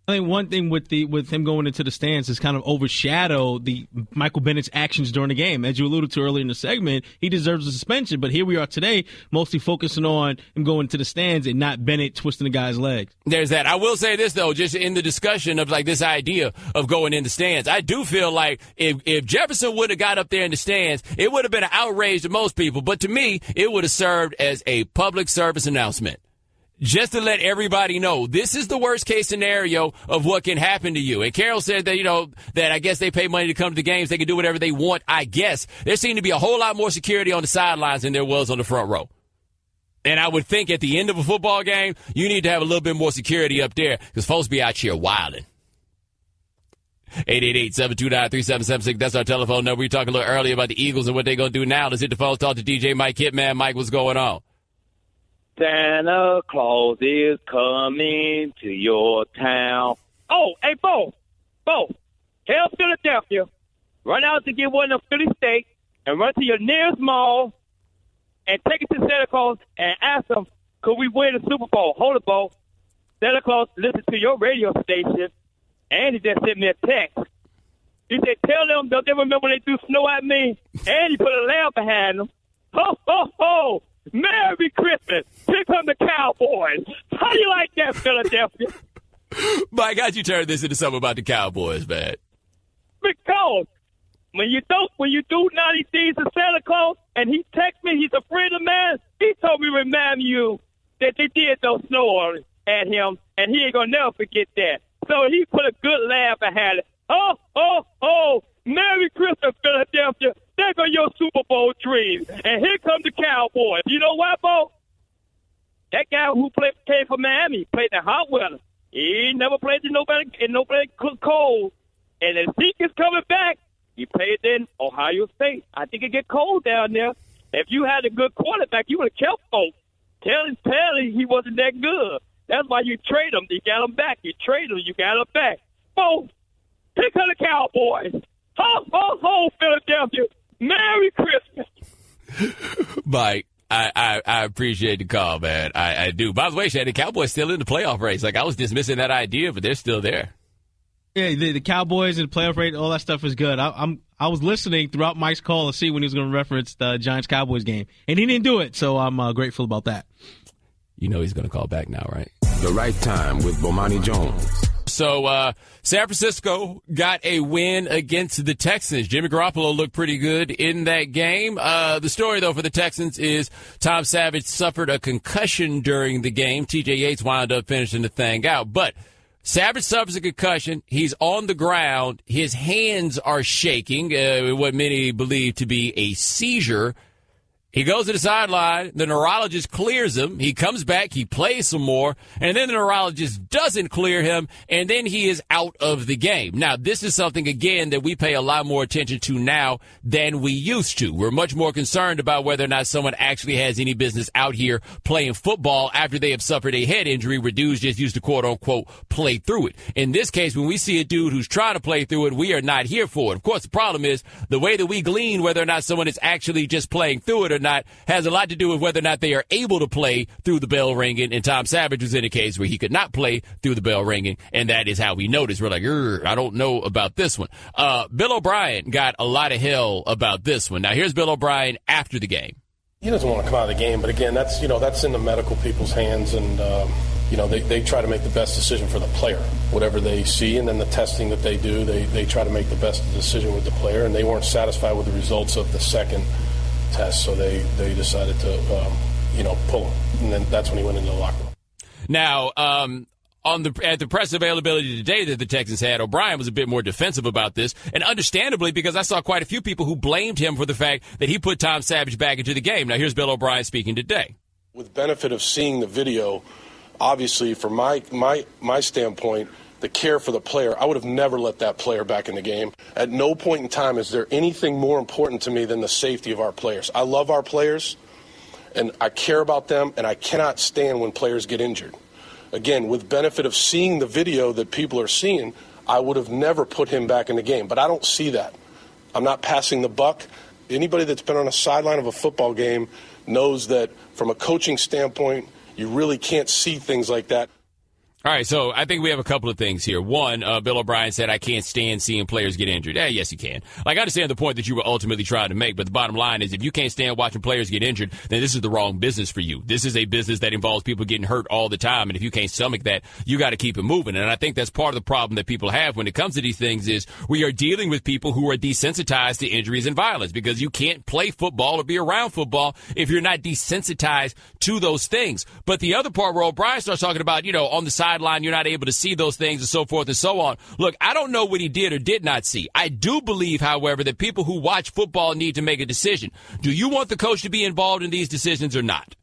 I think one thing with him going into the stands has kind of overshadowed the Michael Bennett's actions during the game. As you alluded to earlier in the segment, he deserves a suspension. But here we are today, mostly focusing on him going into the stands and not Bennett twisting the guy's legs. There's that. I will say this, though, just in the discussion of like this idea of going in the stands, I do feel like if Jefferson would have got up there in the stands, it would have been an outrage to most people. But to me, it would have served as a public service announcement. Just to let everybody know, this is the worst case scenario of what can happen to you. And Carroll said that, that I guess they pay money to come to the games. They can do whatever they want, I guess. There seemed to be a whole lot more security on the sidelines than there was on the front row. And I would think at the end of a football game, you need to have a little bit more security up there because folks be out here wilding. 888-729-3776. That's our telephone number. We talked a little earlier about the Eagles and what they're going to do now. Let's hit the phone, talk to DJ Mike Hitman. Mike, what's going on? Santa Claus is coming to your town. Oh, hey, Bo, tell Philadelphia, run out to get one of Philly steaks and run to your nearest mall and take it to Santa Claus and ask them, could we win the Super Bowl? Hold it, Bo. Santa Claus listened to your radio station, and he just sent me a text. He said, tell them, don't they remember when they threw snow at me? And he put a lamp behind them. Ho, ho, ho. Merry Christmas. Here come the Cowboys. How do you like that, Philadelphia? Mike, how'd you turn this into something about the Cowboys, man? Because when you do naughty things to Santa Claus and he texts me, he's a friend of mine, he told me to remind you that they did throw snow at him, and he ain't going to never forget that. So he put a good laugh behind it. Oh, oh, oh. Merry Christmas, Philadelphia. There go your Super Bowl dreams. And here come the Cowboys. You know what, Bo? That guy who came from Miami played in hot weather. He never played in nobody cold. And if Zeke is coming back, he played in Ohio State. I think it get cold down there. If you had a good quarterback, you would have kept folks. Tell him he wasn't that good. That's why you trade him. You got him back. You trade him. You got him back. Bo, here come the Cowboys. Ho, ho, ho, Philadelphia. Merry Christmas. Mike, I appreciate the call, man. I do. By the way, Shannon, the Cowboys still in the playoff race. Like, I was dismissing that idea, but they're still there. Yeah, the Cowboys and the playoff rate, all that stuff is good. I was listening throughout Mike's call to see when he was going to reference the Giants-Cowboys game, and he didn't do it, so I'm grateful about that. You know he's going to call back now, right? The Right Time with Bomani Jones. So San Francisco got a win against the Texans. Jimmy Garoppolo looked pretty good in that game. The story, though, for the Texans is Tom Savage suffered a concussion during the game. T.J. Yates wound up finishing the thing out. But Savage suffers a concussion. He's on the ground. His hands are shaking, what many believe to be a seizure. He goes to the sideline, the neurologist clears him, he comes back, he plays some more, and then the neurologist doesn't clear him, and then he is out of the game. Now, this is something, again, that we pay a lot more attention to now than we used to. We're much more concerned about whether or not someone actually has any business out here playing football after they have suffered a head injury where dudes just used to, quote-unquote, play through it. In this case, when we see a dude who's trying to play through it, we are not here for it. Of course, the problem is the way that we glean whether or not someone is actually just playing through it or not has a lot to do with whether or not they are able to play through the bell ringing. And Tom Savage was in a case where he could not play through the bell ringing, and that is how we noticed. We're like, I don't know about this one. Bill O'Brien got a lot of hell about this one. Now, here's Bill O'Brien after the game. He doesn't want to come out of the game, but again, that's in the medical people's hands, and they try to make the best decision for the player, whatever they see, and then the testing that they do, they try to make the best decision with the player, and they weren't satisfied with the results of the second test, so they decided to pull him, and then that's when he went into the locker room. Now, at the press availability today that the Texans had, O'Brien was a bit more defensive about this, and understandably, because I saw quite a few people who blamed him for the fact that he put Tom Savage back into the game. Now, here's Bill O'Brien speaking today. With benefit of seeing the video, obviously, from my standpoint, the care for the player, I would have never let that player back in the game. At no point in time is there anything more important to me than the safety of our players. I love our players, and I care about them, and I cannot stand when players get injured. Again, with benefit of seeing the video that people are seeing, I would have never put him back in the game. But I don't see that. I'm not passing the buck. Anybody that's been on a sideline of a football game knows that from a coaching standpoint, you really can't see things like that. All right, so I think we have a couple of things here. One, Bill O'Brien said, I can't stand seeing players get injured. Yes, you can. I understand the point that you were ultimately trying to make, but the bottom line is if you can't stand watching players get injured, then this is the wrong business for you. This is a business that involves people getting hurt all the time, and if you can't stomach that, you got to keep it moving. And I think that's part of the problem that people have when it comes to these things is we are dealing with people who are desensitized to injuries and violence because you can't play football or be around football if you're not desensitized to those things. But the other part where O'Brien starts talking about, on the sideline, you're not able to see those things and so forth and so on. Look, I don't know what he did or did not see. I do believe, however, that people who watch football need to make a decision. Do you want the coach to be involved in these decisions or not?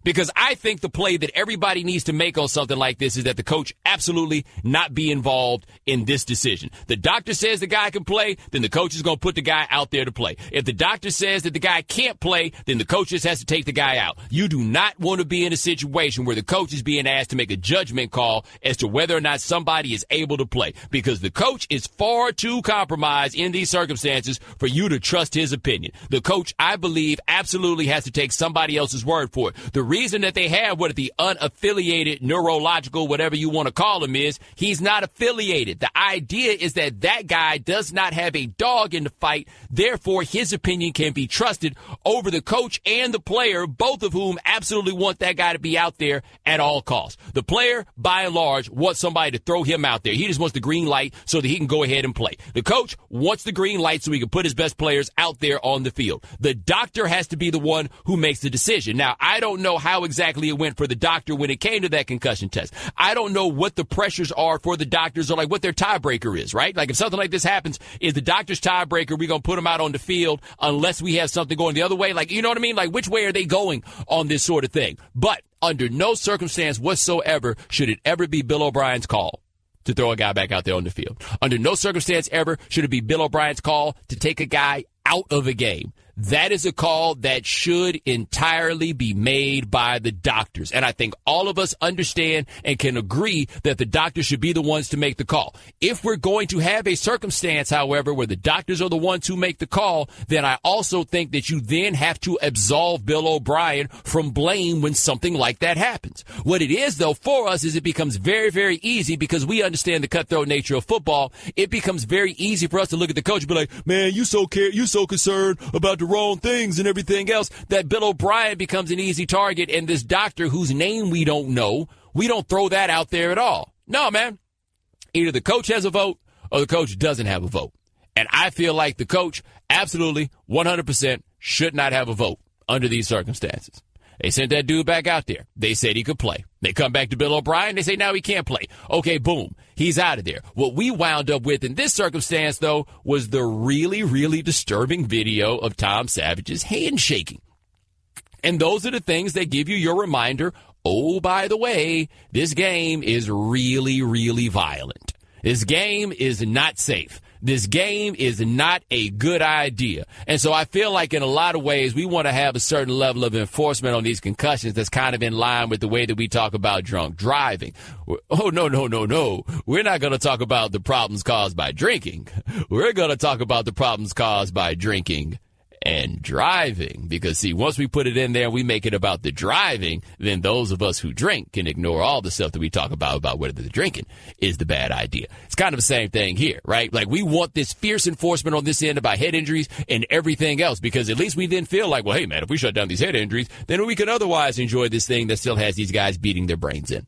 Because I think the play that everybody needs to make on something like this is that the coach absolutely not be involved in this decision. The doctor says the guy can play, then the coach is going to put the guy out there to play. If the doctor says that the guy can't play, then the coach just has to take the guy out. You do not want to be in a situation where the coach is being asked to make a judgment call as to whether or not somebody is able to play, because the coach is far too compromised in these circumstances for you to trust his opinion. The coach, I believe, absolutely has to take somebody else's word for it. The reason that they have the unaffiliated neurological, whatever you want to call him, is he's not affiliated. The idea is that that guy does not have a dog in the fight. Therefore, his opinion can be trusted over the coach and the player, both of whom absolutely want that guy to be out there at all costs. The player, by and large, wants somebody to throw him out there. He just wants the green light so that he can go ahead and play. The coach wants the green light so he can put his best players out there on the field. The doctor has to be the one who makes the decision. Now, I don't know how exactly it went for the doctor when it came to that concussion test. I don't know what the pressures are for the doctors or what their tiebreaker is, right? If something like this happens, is the doctor's tiebreaker, we're going to put them out on the field unless we have something going the other way? You know what I mean? Which way are they going on this sort of thing? But under no circumstance whatsoever should it ever be Bill O'Brien's call to throw a guy back out there on the field. Under no circumstance ever should it be Bill O'Brien's call to take a guy out of a game. That is a call that should entirely be made by the doctors. And I think all of us understand and can agree that the doctors should be the ones to make the call. If we're going to have a circumstance, however, where the doctors are the ones who make the call, then I also think that you then have to absolve Bill O'Brien from blame when something like that happens. What it is, though, for us is it becomes very, very easy because we understand the cutthroat nature of football. It becomes very easy for us to look at the coach and be like, man, you so concerned about the wrong things and everything else, that Bill O'Brien becomes an easy target, and this doctor whose name we don't know, we don't throw that out there at all. No, man. Either the coach has a vote or the coach doesn't have a vote. And I feel like the coach absolutely 100% should not have a vote under these circumstances. They sent that dude back out there. They said he could play. They come back to Bill O'Brien. They say, now he can't play. Okay, boom. He's out of there. What we wound up with in this circumstance, though, was the really, really disturbing video of Tom Savage's handshaking. And those are the things that give you your reminder, oh, by the way, this game is really, really violent. This game is not safe. This game is not a good idea. And so I feel like in a lot of ways we want to have a certain level of enforcement on these concussions that's kind of in line with the way that we talk about drunk driving. Oh, no. We're not going to talk about the problems caused by drinking. We're going to talk about the problems caused by drinking and driving, because, see, once we put it in there and we make it about the driving, then those of us who drink can ignore all the stuff that we talk about whether the drinking is the bad idea. It's kind of the same thing here, right? Like, we want this fierce enforcement on this end about head injuries and everything else, because at least we then feel like, well, hey, man, if we shut down these head injuries, then we could otherwise enjoy this thing that still has these guys beating their brains in.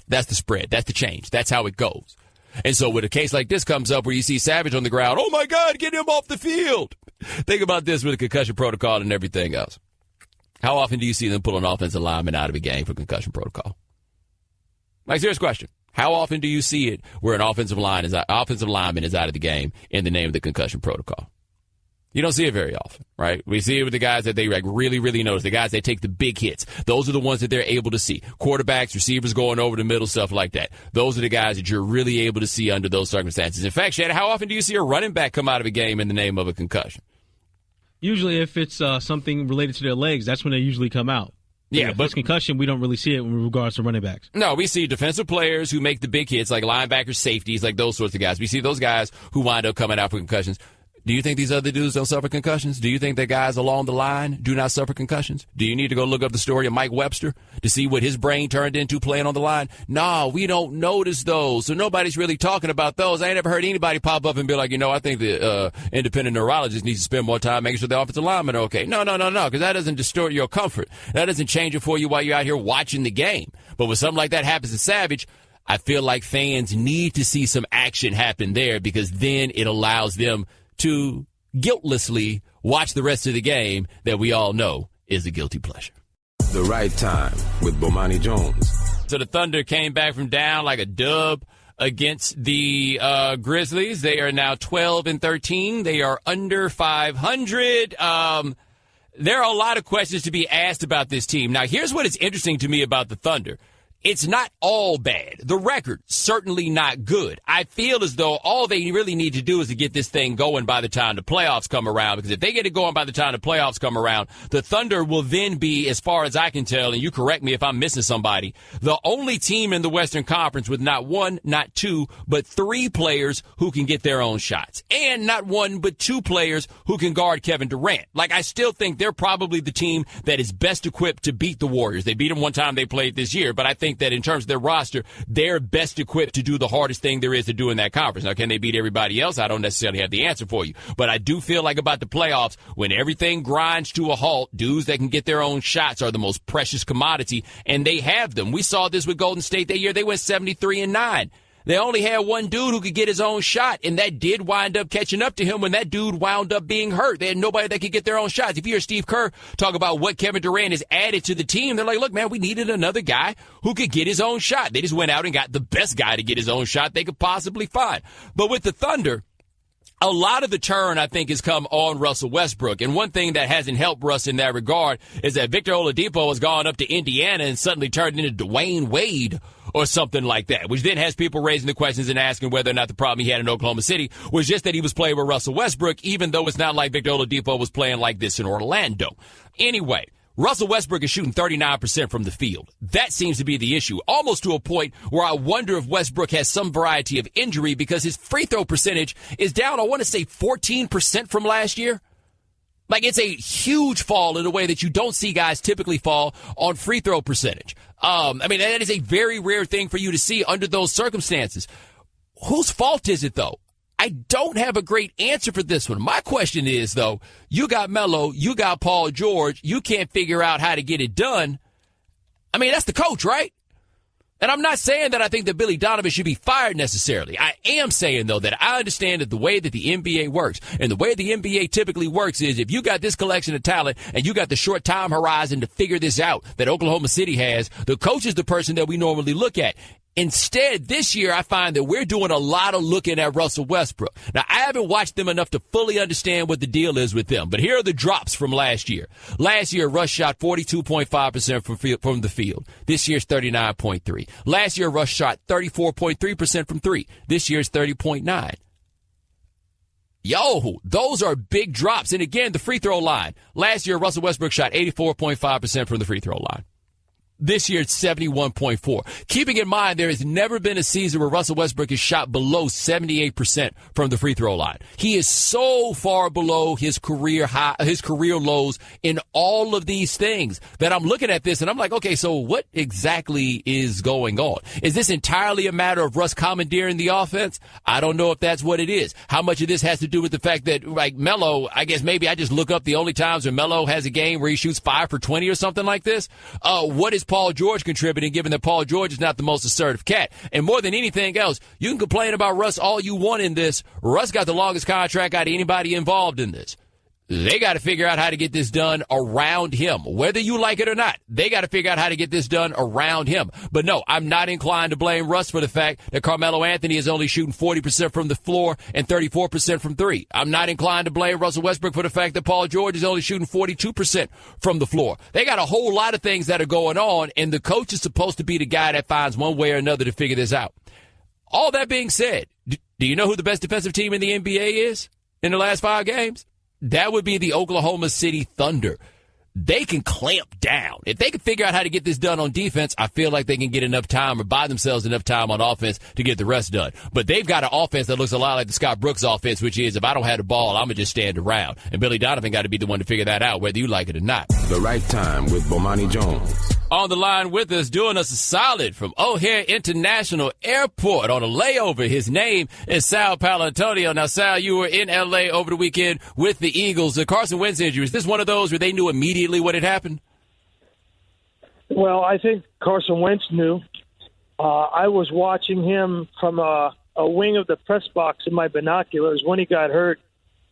That's the spread. That's the change. That's how it goes. And so when a case like this comes up where you see Savage on the ground, oh, my God, get him off the field. Think about this with the concussion protocol and everything else. How often do you see them pull an offensive lineman out of a game for concussion protocol? Like, serious question. How often do you see it where an offensive lineman is out of the game in the name of the concussion protocol? You don't see it very often, right? We see it with the guys that they really, really notice, the guys that take the big hits. Those are the ones that they're able to see. Quarterbacks, receivers going over the middle, stuff like that. Those are the guys that you're really able to see under those circumstances. In fact, Shannon, how often do you see a running back come out of a game in the name of a concussion? Usually if it's something related to their legs, that's when they usually come out. Yeah, but concussion, we don't really see it in regards to running backs. No, we see defensive players who make the big hits, like linebackers, safeties, like those sorts of guys. We see those guys who wind up coming out for concussions. Do you think these other dudes don't suffer concussions? Do you think that guys along the line do not suffer concussions? Do you need to go look up the story of Mike Webster to see what his brain turned into playing on the line? No, we don't notice those. So nobody's really talking about those. I ain't ever heard anybody pop up and be like, I think the independent neurologist needs to spend more time making sure the offensive linemen are okay. No, because that doesn't distort your comfort. That doesn't change it for you while you're out here watching the game. But when something like that happens to Savage, I feel like fans need to see some action happen there, because then it allows them to guiltlessly watch the rest of the game that we all know is a guilty pleasure. The Right Time with Bomani Jones. So the Thunder came back from down like a dub against the Grizzlies. They are now 12-13. They are under 500. There are a lot of questions to be asked about this team. Now, here's what is interesting to me about the Thunder. It's not all bad. The record, certainly not good. I feel as though all they really need to do is to get this thing going by the time the playoffs come around, because if they get it going by the time the playoffs come around, the Thunder will then be, as far as I can tell, and you correct me if I'm missing somebody, the only team in the Western Conference with not one, not two, but three players who can get their own shots. And not one, but two players who can guard Kevin Durant. Like, I still think they're probably the team that is best equipped to beat the Warriors. They beat them one time they played this year, but I think that in terms of their roster, they're best equipped to do the hardest thing there is to do in that conference. Now, can they beat everybody else? I don't necessarily have the answer for you. But I do feel like about the playoffs, when everything grinds to a halt, dudes that can get their own shots are the most precious commodity, and they have them. We saw this with Golden State that year. They went 73-9. They only had one dude who could get his own shot, and that did wind up catching up to him when that dude wound up being hurt. They had nobody that could get their own shots. If you hear Steve Kerr talk about what Kevin Durant has added to the team, they're like, look, man, we needed another guy who could get his own shot. They just went out and got the best guy to get his own shot they could possibly find. But with the Thunder, a lot of the turn, I think, has come on Russell Westbrook. And one thing that hasn't helped Russ in that regard is that Victor Oladipo has gone up to Indiana and suddenly turned into Dwayne Wade or something like that, which then has people raising the questions and asking whether or not the problem he had in Oklahoma City was just that he was playing with Russell Westbrook, even though it's not like Victor Oladipo was playing like this in Orlando. Anyway, Russell Westbrook is shooting 39% from the field. That seems to be the issue, almost to a point where I wonder if Westbrook has some variety of injury, because his free throw percentage is down, I want to say 14% from last year. Like, it's a huge fall in a way that you don't see guys typically fall on free throw percentage. That is a very rare thing for you to see under those circumstances. Whose fault is it, though? I don't have a great answer for this one. My question is, though, you got Melo, you got Paul George, you can't figure out how to get it done. That's the coach, right? And I'm not saying that I think that Billy Donovan should be fired necessarily. I am saying, though, that I understand that the way that the NBA works, and the way the NBA typically works is if you got this collection of talent and you got the short time horizon to figure this out that Oklahoma City has, the coach is the person that we normally look at. Instead, this year, I find that we're doing a lot of looking at Russell Westbrook. Now, I haven't watched them enough to fully understand what the deal is with them, but here are the drops from last year. Last year, Russ shot 42.5% from the field. This year's 39.3%. Last year, Russ shot 34.3% from three. This year's 30.9%. Yo, those are big drops. And again, the free throw line. Last year, Russell Westbrook shot 84.5% from the free throw line. This year, it's 71.4%. Keeping in mind, there has never been a season where Russell Westbrook has shot below 78% from the free throw line. He is so far below his career high, his career lows in all of these things that I'm looking at this and I'm like, okay, so what exactly is going on? Is this entirely a matter of Russ commandeering the offense? I don't know if that's what it is. How much of this has to do with the fact that, like, Melo, I guess maybe I just look up the only times when Melo has a game where he shoots 5 for 20 or something like this? What is Paul George contributing, given that Paul George is not the most assertive cat? And more than anything else, you can complain about Russ all you want in this. Russ got the longest contract out of anybody involved in this. They got to figure out how to get this done around him. Whether you like it or not, they got to figure out how to get this done around him. But no, I'm not inclined to blame Russ for the fact that Carmelo Anthony is only shooting 40% from the floor and 34% from three. I'm not inclined to blame Russell Westbrook for the fact that Paul George is only shooting 42% from the floor. They got a whole lot of things that are going on, and the coach is supposed to be the guy that finds one way or another to figure this out. All that being said, do you know who the best defensive team in the NBA is in the last 5 games? That would be the Oklahoma City Thunder. They can clamp down. If they can figure out how to get this done on defense, I feel like they can get enough time or buy themselves enough time on offense to get the rest done. But they've got an offense that looks a lot like the Scott Brooks offense, which is, if I don't have the ball, I'm going to just stand around. And Billy Donovan got to be the one to figure that out, whether you like it or not. The Right Time with Bomani Jones. On the line with us, doing us a solid from O'Hare International Airport on a layover. His name is Sal Paolantonio. Now, Sal, you were in L.A. over the weekend with the Eagles. The Carson Wentz injury, is this one of those where they knew immediately what had happened? Well, I think Carson Wentz knew. I was watching him from a wing of the press box in my binoculars. When he got hurt,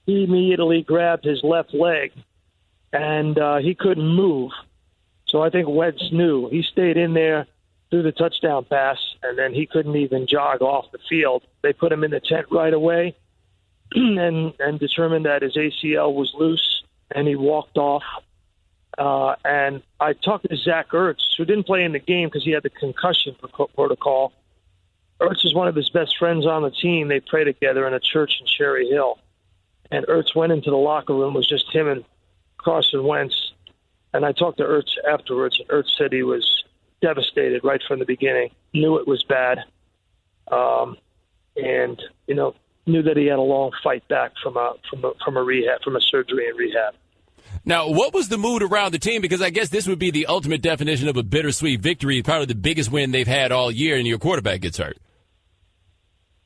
he immediately grabbed his left leg, and he couldn't move. So I think Wentz knew. He stayed in there through the touchdown pass, and then he couldn't even jog off the field. They put him in the tent right away and determined that his ACL was loose, and he walked off. And I talked to Zach Ertz, who didn't play in the game because he had the concussion protocol. Ertz is one of his best friends on the team. They pray together in a church in Cherry Hill. And Ertz went into the locker room. It was just him and Carson Wentz. And I talked to Ertz afterwards, and Ertz said he was devastated right from the beginning, knew it was bad, and, you know, knew that he had a long fight back from a surgery and rehab. Now, what was the mood around the team? Because I guess this would be the ultimate definition of a bittersweet victory, probably the biggest win they've had all year, and your quarterback gets hurt.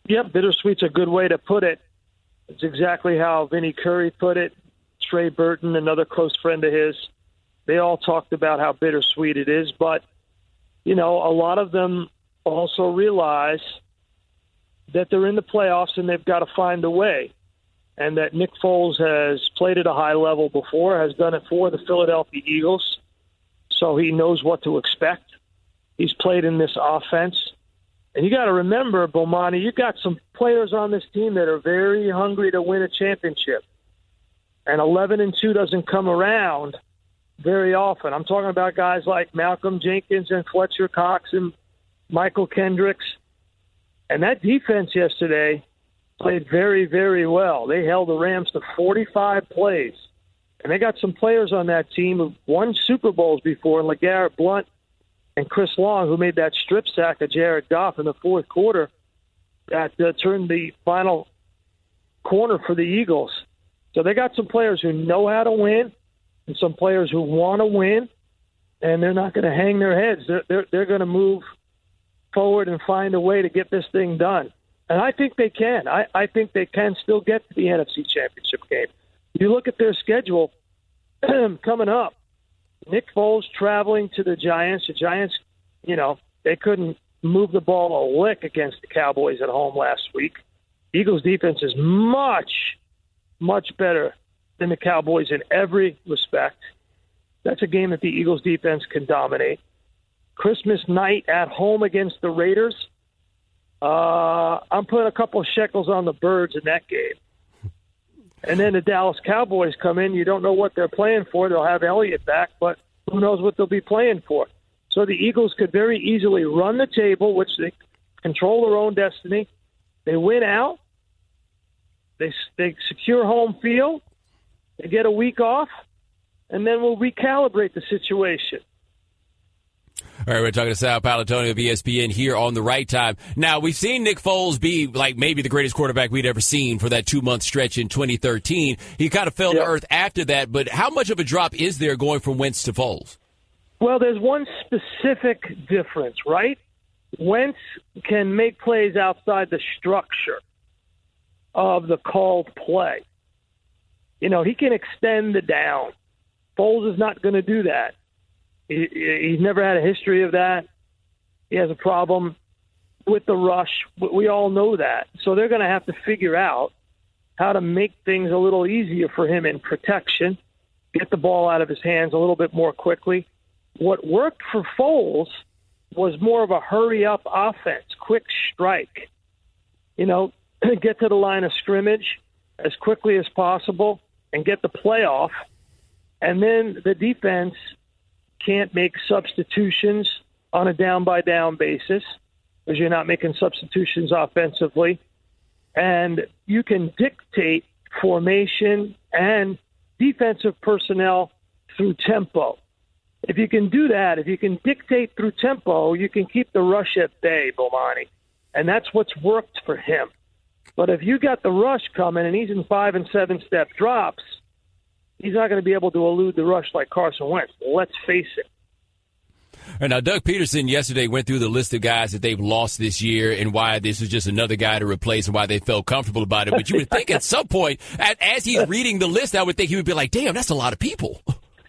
Yep, bittersweet's a good way to put it. It's exactly how Vinnie Curry put it. Trey Burton, another close friend of his, they all talked about how bittersweet it is. But, you know, a lot of them also realize that they're in the playoffs and they've got to find a way. And that Nick Foles has played at a high level before, has done it for the Philadelphia Eagles, so he knows what to expect. He's played in this offense. And you got to remember, Bomani, you got some players on this team that are very hungry to win a championship. And 11-2 doesn't come around very often. I'm talking about guys like Malcolm Jenkins and Fletcher Cox and Michael Kendricks. And that defense yesterday played very, very well. They held the Rams to 45 plays. And they got some players on that team who won Super Bowls before, LeGarrette Blount and Chris Long, who made that strip sack of Jared Goff in the fourth quarter that turned the final corner for the Eagles. So they got some players who know how to win and some players who want to win, and they're not going to hang their heads. They're going to move forward and find a way to get this thing done. And I think they can. I think they can still get to the NFC Championship game. You look at their schedule coming up. Nick Foles traveling to the Giants. The Giants, you know, they couldn't move the ball a lick against the Cowboys at home last week. Eagles defense is much, much better than the Cowboys in every respect. That's a game that the Eagles defense can dominate. Christmas night at home against the Raiders, I'm putting a couple of shekels on the Birds in that game. And then the Dallas Cowboys come in. You don't know what they're playing for. They'll have Elliott back, but who knows what they'll be playing for. So the Eagles could very easily run the table, which they control their own destiny. They win out. They secure home field. They get a week off, and then we'll recalibrate the situation. All right, we're talking to Sal Paolantonio of ESPN here on The Right Time. Now, we've seen Nick Foles be like maybe the greatest quarterback we'd ever seen for that 2-month stretch in 2013. He kind of fell to earth after that, but how much of a drop is there going from Wentz to Foles? Well, there's one specific difference, right? Wentz can make plays outside the structure of the called play. You know, he can extend the down. Foles is not going to do that. He's never had a history of that. He has a problem with the rush. We all know that. So they're going to have to figure out how to make things a little easier for him in protection, get the ball out of his hands a little bit more quickly. What worked for Foles was more of a hurry-up offense, quick strike. You know, get to the line of scrimmage as quickly as possible and get the play off. And then the defense can't make substitutions on a down-by-down basis because you're not making substitutions offensively. And you can dictate formation and defensive personnel through tempo. If you can do that, if you can dictate through tempo, you can keep the rush at bay, Bomani. And that's what's worked for him. But if you got the rush coming and he's in 5- and 7-step drops, he's not going to be able to elude the rush like Carson Wentz. Let's face it. And now, Doug Peterson yesterday went through the list of guys that they've lost this year and why this was just another guy to replace and why they felt comfortable about it. But you would think at some point, as he's reading the list, I would think he would be like, damn, that's a lot of people.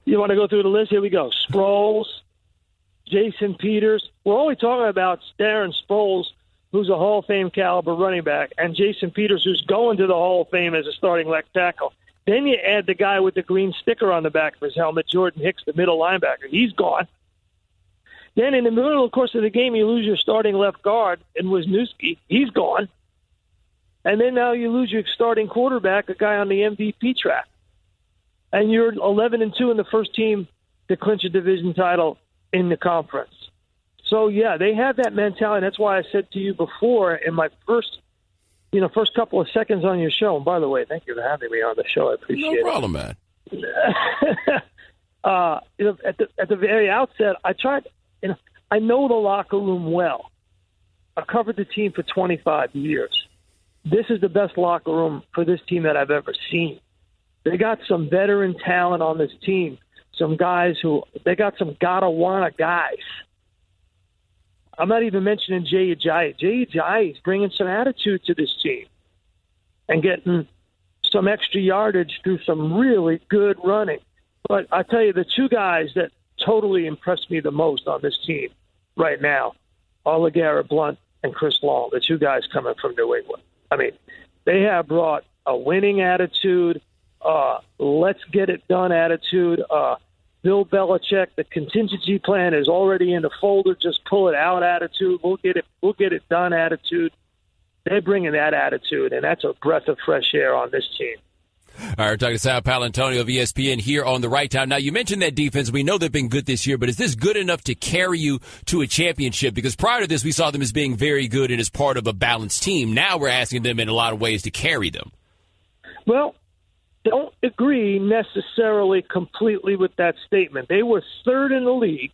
You want to go through the list? Here we go. Sproles, Jason Peters. We're only talking about Darren Sproles, who's a Hall of Fame caliber running back, and Jason Peters, who's going to the Hall of Fame as a starting left tackle. Then you add the guy with the green sticker on the back of his helmet, Jordan Hicks, the middle linebacker. He's gone. Then in the middle of the course of the game, you lose your starting left guard in Wisniewski. He's gone. And then now you lose your starting quarterback, a guy on the MVP track. And you're 11-2 in the first team to clinch a division title in the conference. So, yeah, they have that mentality. That's why I said to you before in my first couple of seconds on your show. And by the way, thank you for having me on the show. I appreciate it. No problem, man. At the very outset, I know the locker room well. I covered the team for 25 years. This is the best locker room for this team that I've ever seen. They got some veteran talent on this team. Some guys they got some gotta-wanna guys. I'm not even mentioning Jay Ajayi. Jay Ajayi is bringing some attitude to this team and getting some extra yardage through some really good running. But I tell you, the two guys that totally impressed me the most on this team right now are LeGarrette Blount and Chris Long, the two guys coming from New England. I mean, they have brought a winning attitude, let's get it done attitude. Bill Belichick, the contingency plan is already in the folder, just pull it out attitude. We'll get it done attitude. They're bringing that attitude, and that's a breath of fresh air on this team. All right, talking to Sal Paolantonio of ESPN here on The Right Time. Now, you mentioned that defense. We know they've been good this year, but is this good enough to carry you to a championship? Because prior to this, we saw them as being very good and as part of a balanced team. Now we're asking them in a lot of ways to carry them. Well, don't agree necessarily completely with that statement. They were third in the league.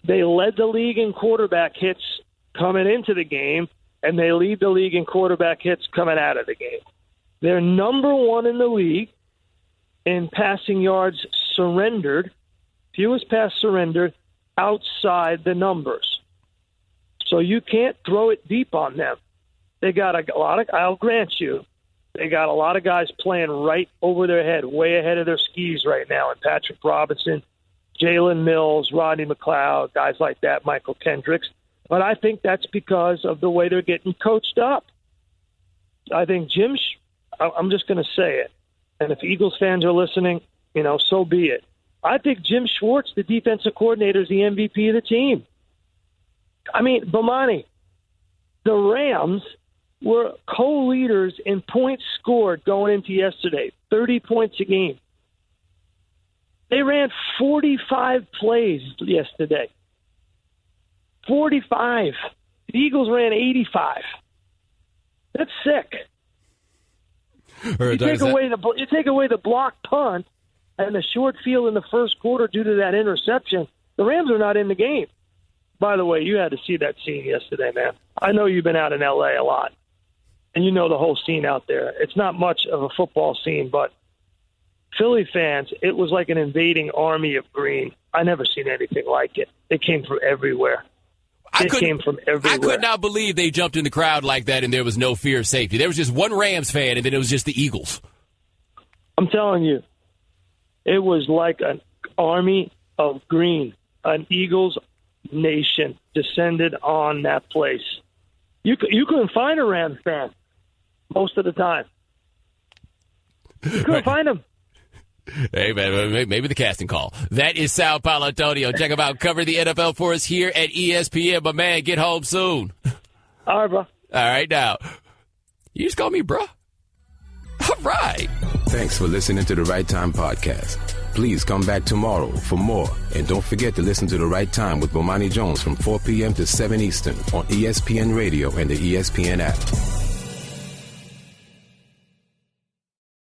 They led the league in quarterback hits coming into the game, and they lead the league in quarterback hits coming out of the game. They're number one in the league in passing yards surrendered, fewest pass surrendered outside the numbers. So you can't throw it deep on them. They got a lot of, I'll grant you, they got a lot of guys playing right over their head, way ahead of their skis right now. And Patrick Robinson, Jalen Mills, Rodney McLeod, guys like that, Michael Kendricks. But I think that's because of the way they're getting coached up. I think I'm just going to say it, and if Eagles fans are listening, so be it. I think Jim Schwartz, the defensive coordinator, is the MVP of the team. I mean, Bomani, the Rams were co-leaders in points scored going into yesterday, 30 points a game. They ran 45 plays yesterday. 45. The Eagles ran 85. That's sick. You take away the blocked punt and the short field in the first quarter due to that interception. The Rams are not in the game. By the way, you had to see that scene yesterday, man. I know you've been out in L.A. a lot, and you know the whole scene out there. It's not much of a football scene, but Philly fans, it was like an invading army of green. I never seen anything like it. It came from everywhere. I could not believe they jumped in the crowd like that and there was no fear of safety. There was just one Rams fan, and then it was just the Eagles. I'm telling you, it was like an army of green, an Eagles nation descended on that place. You couldn't find a Rams fan most of the time. You couldn't find them. Hey, man, maybe the casting call. That is Sal Paolantonio. Check him out. Cover the NFL for us here at ESPN. My man, get home soon. All right, bro. All right, now. You just call me bro? All right. Thanks for listening to the Right Time Podcast. Please come back tomorrow for more. And don't forget to listen to The Right Time with Bomani Jones from 4 p.m. to 7 Eastern on ESPN Radio and the ESPN app.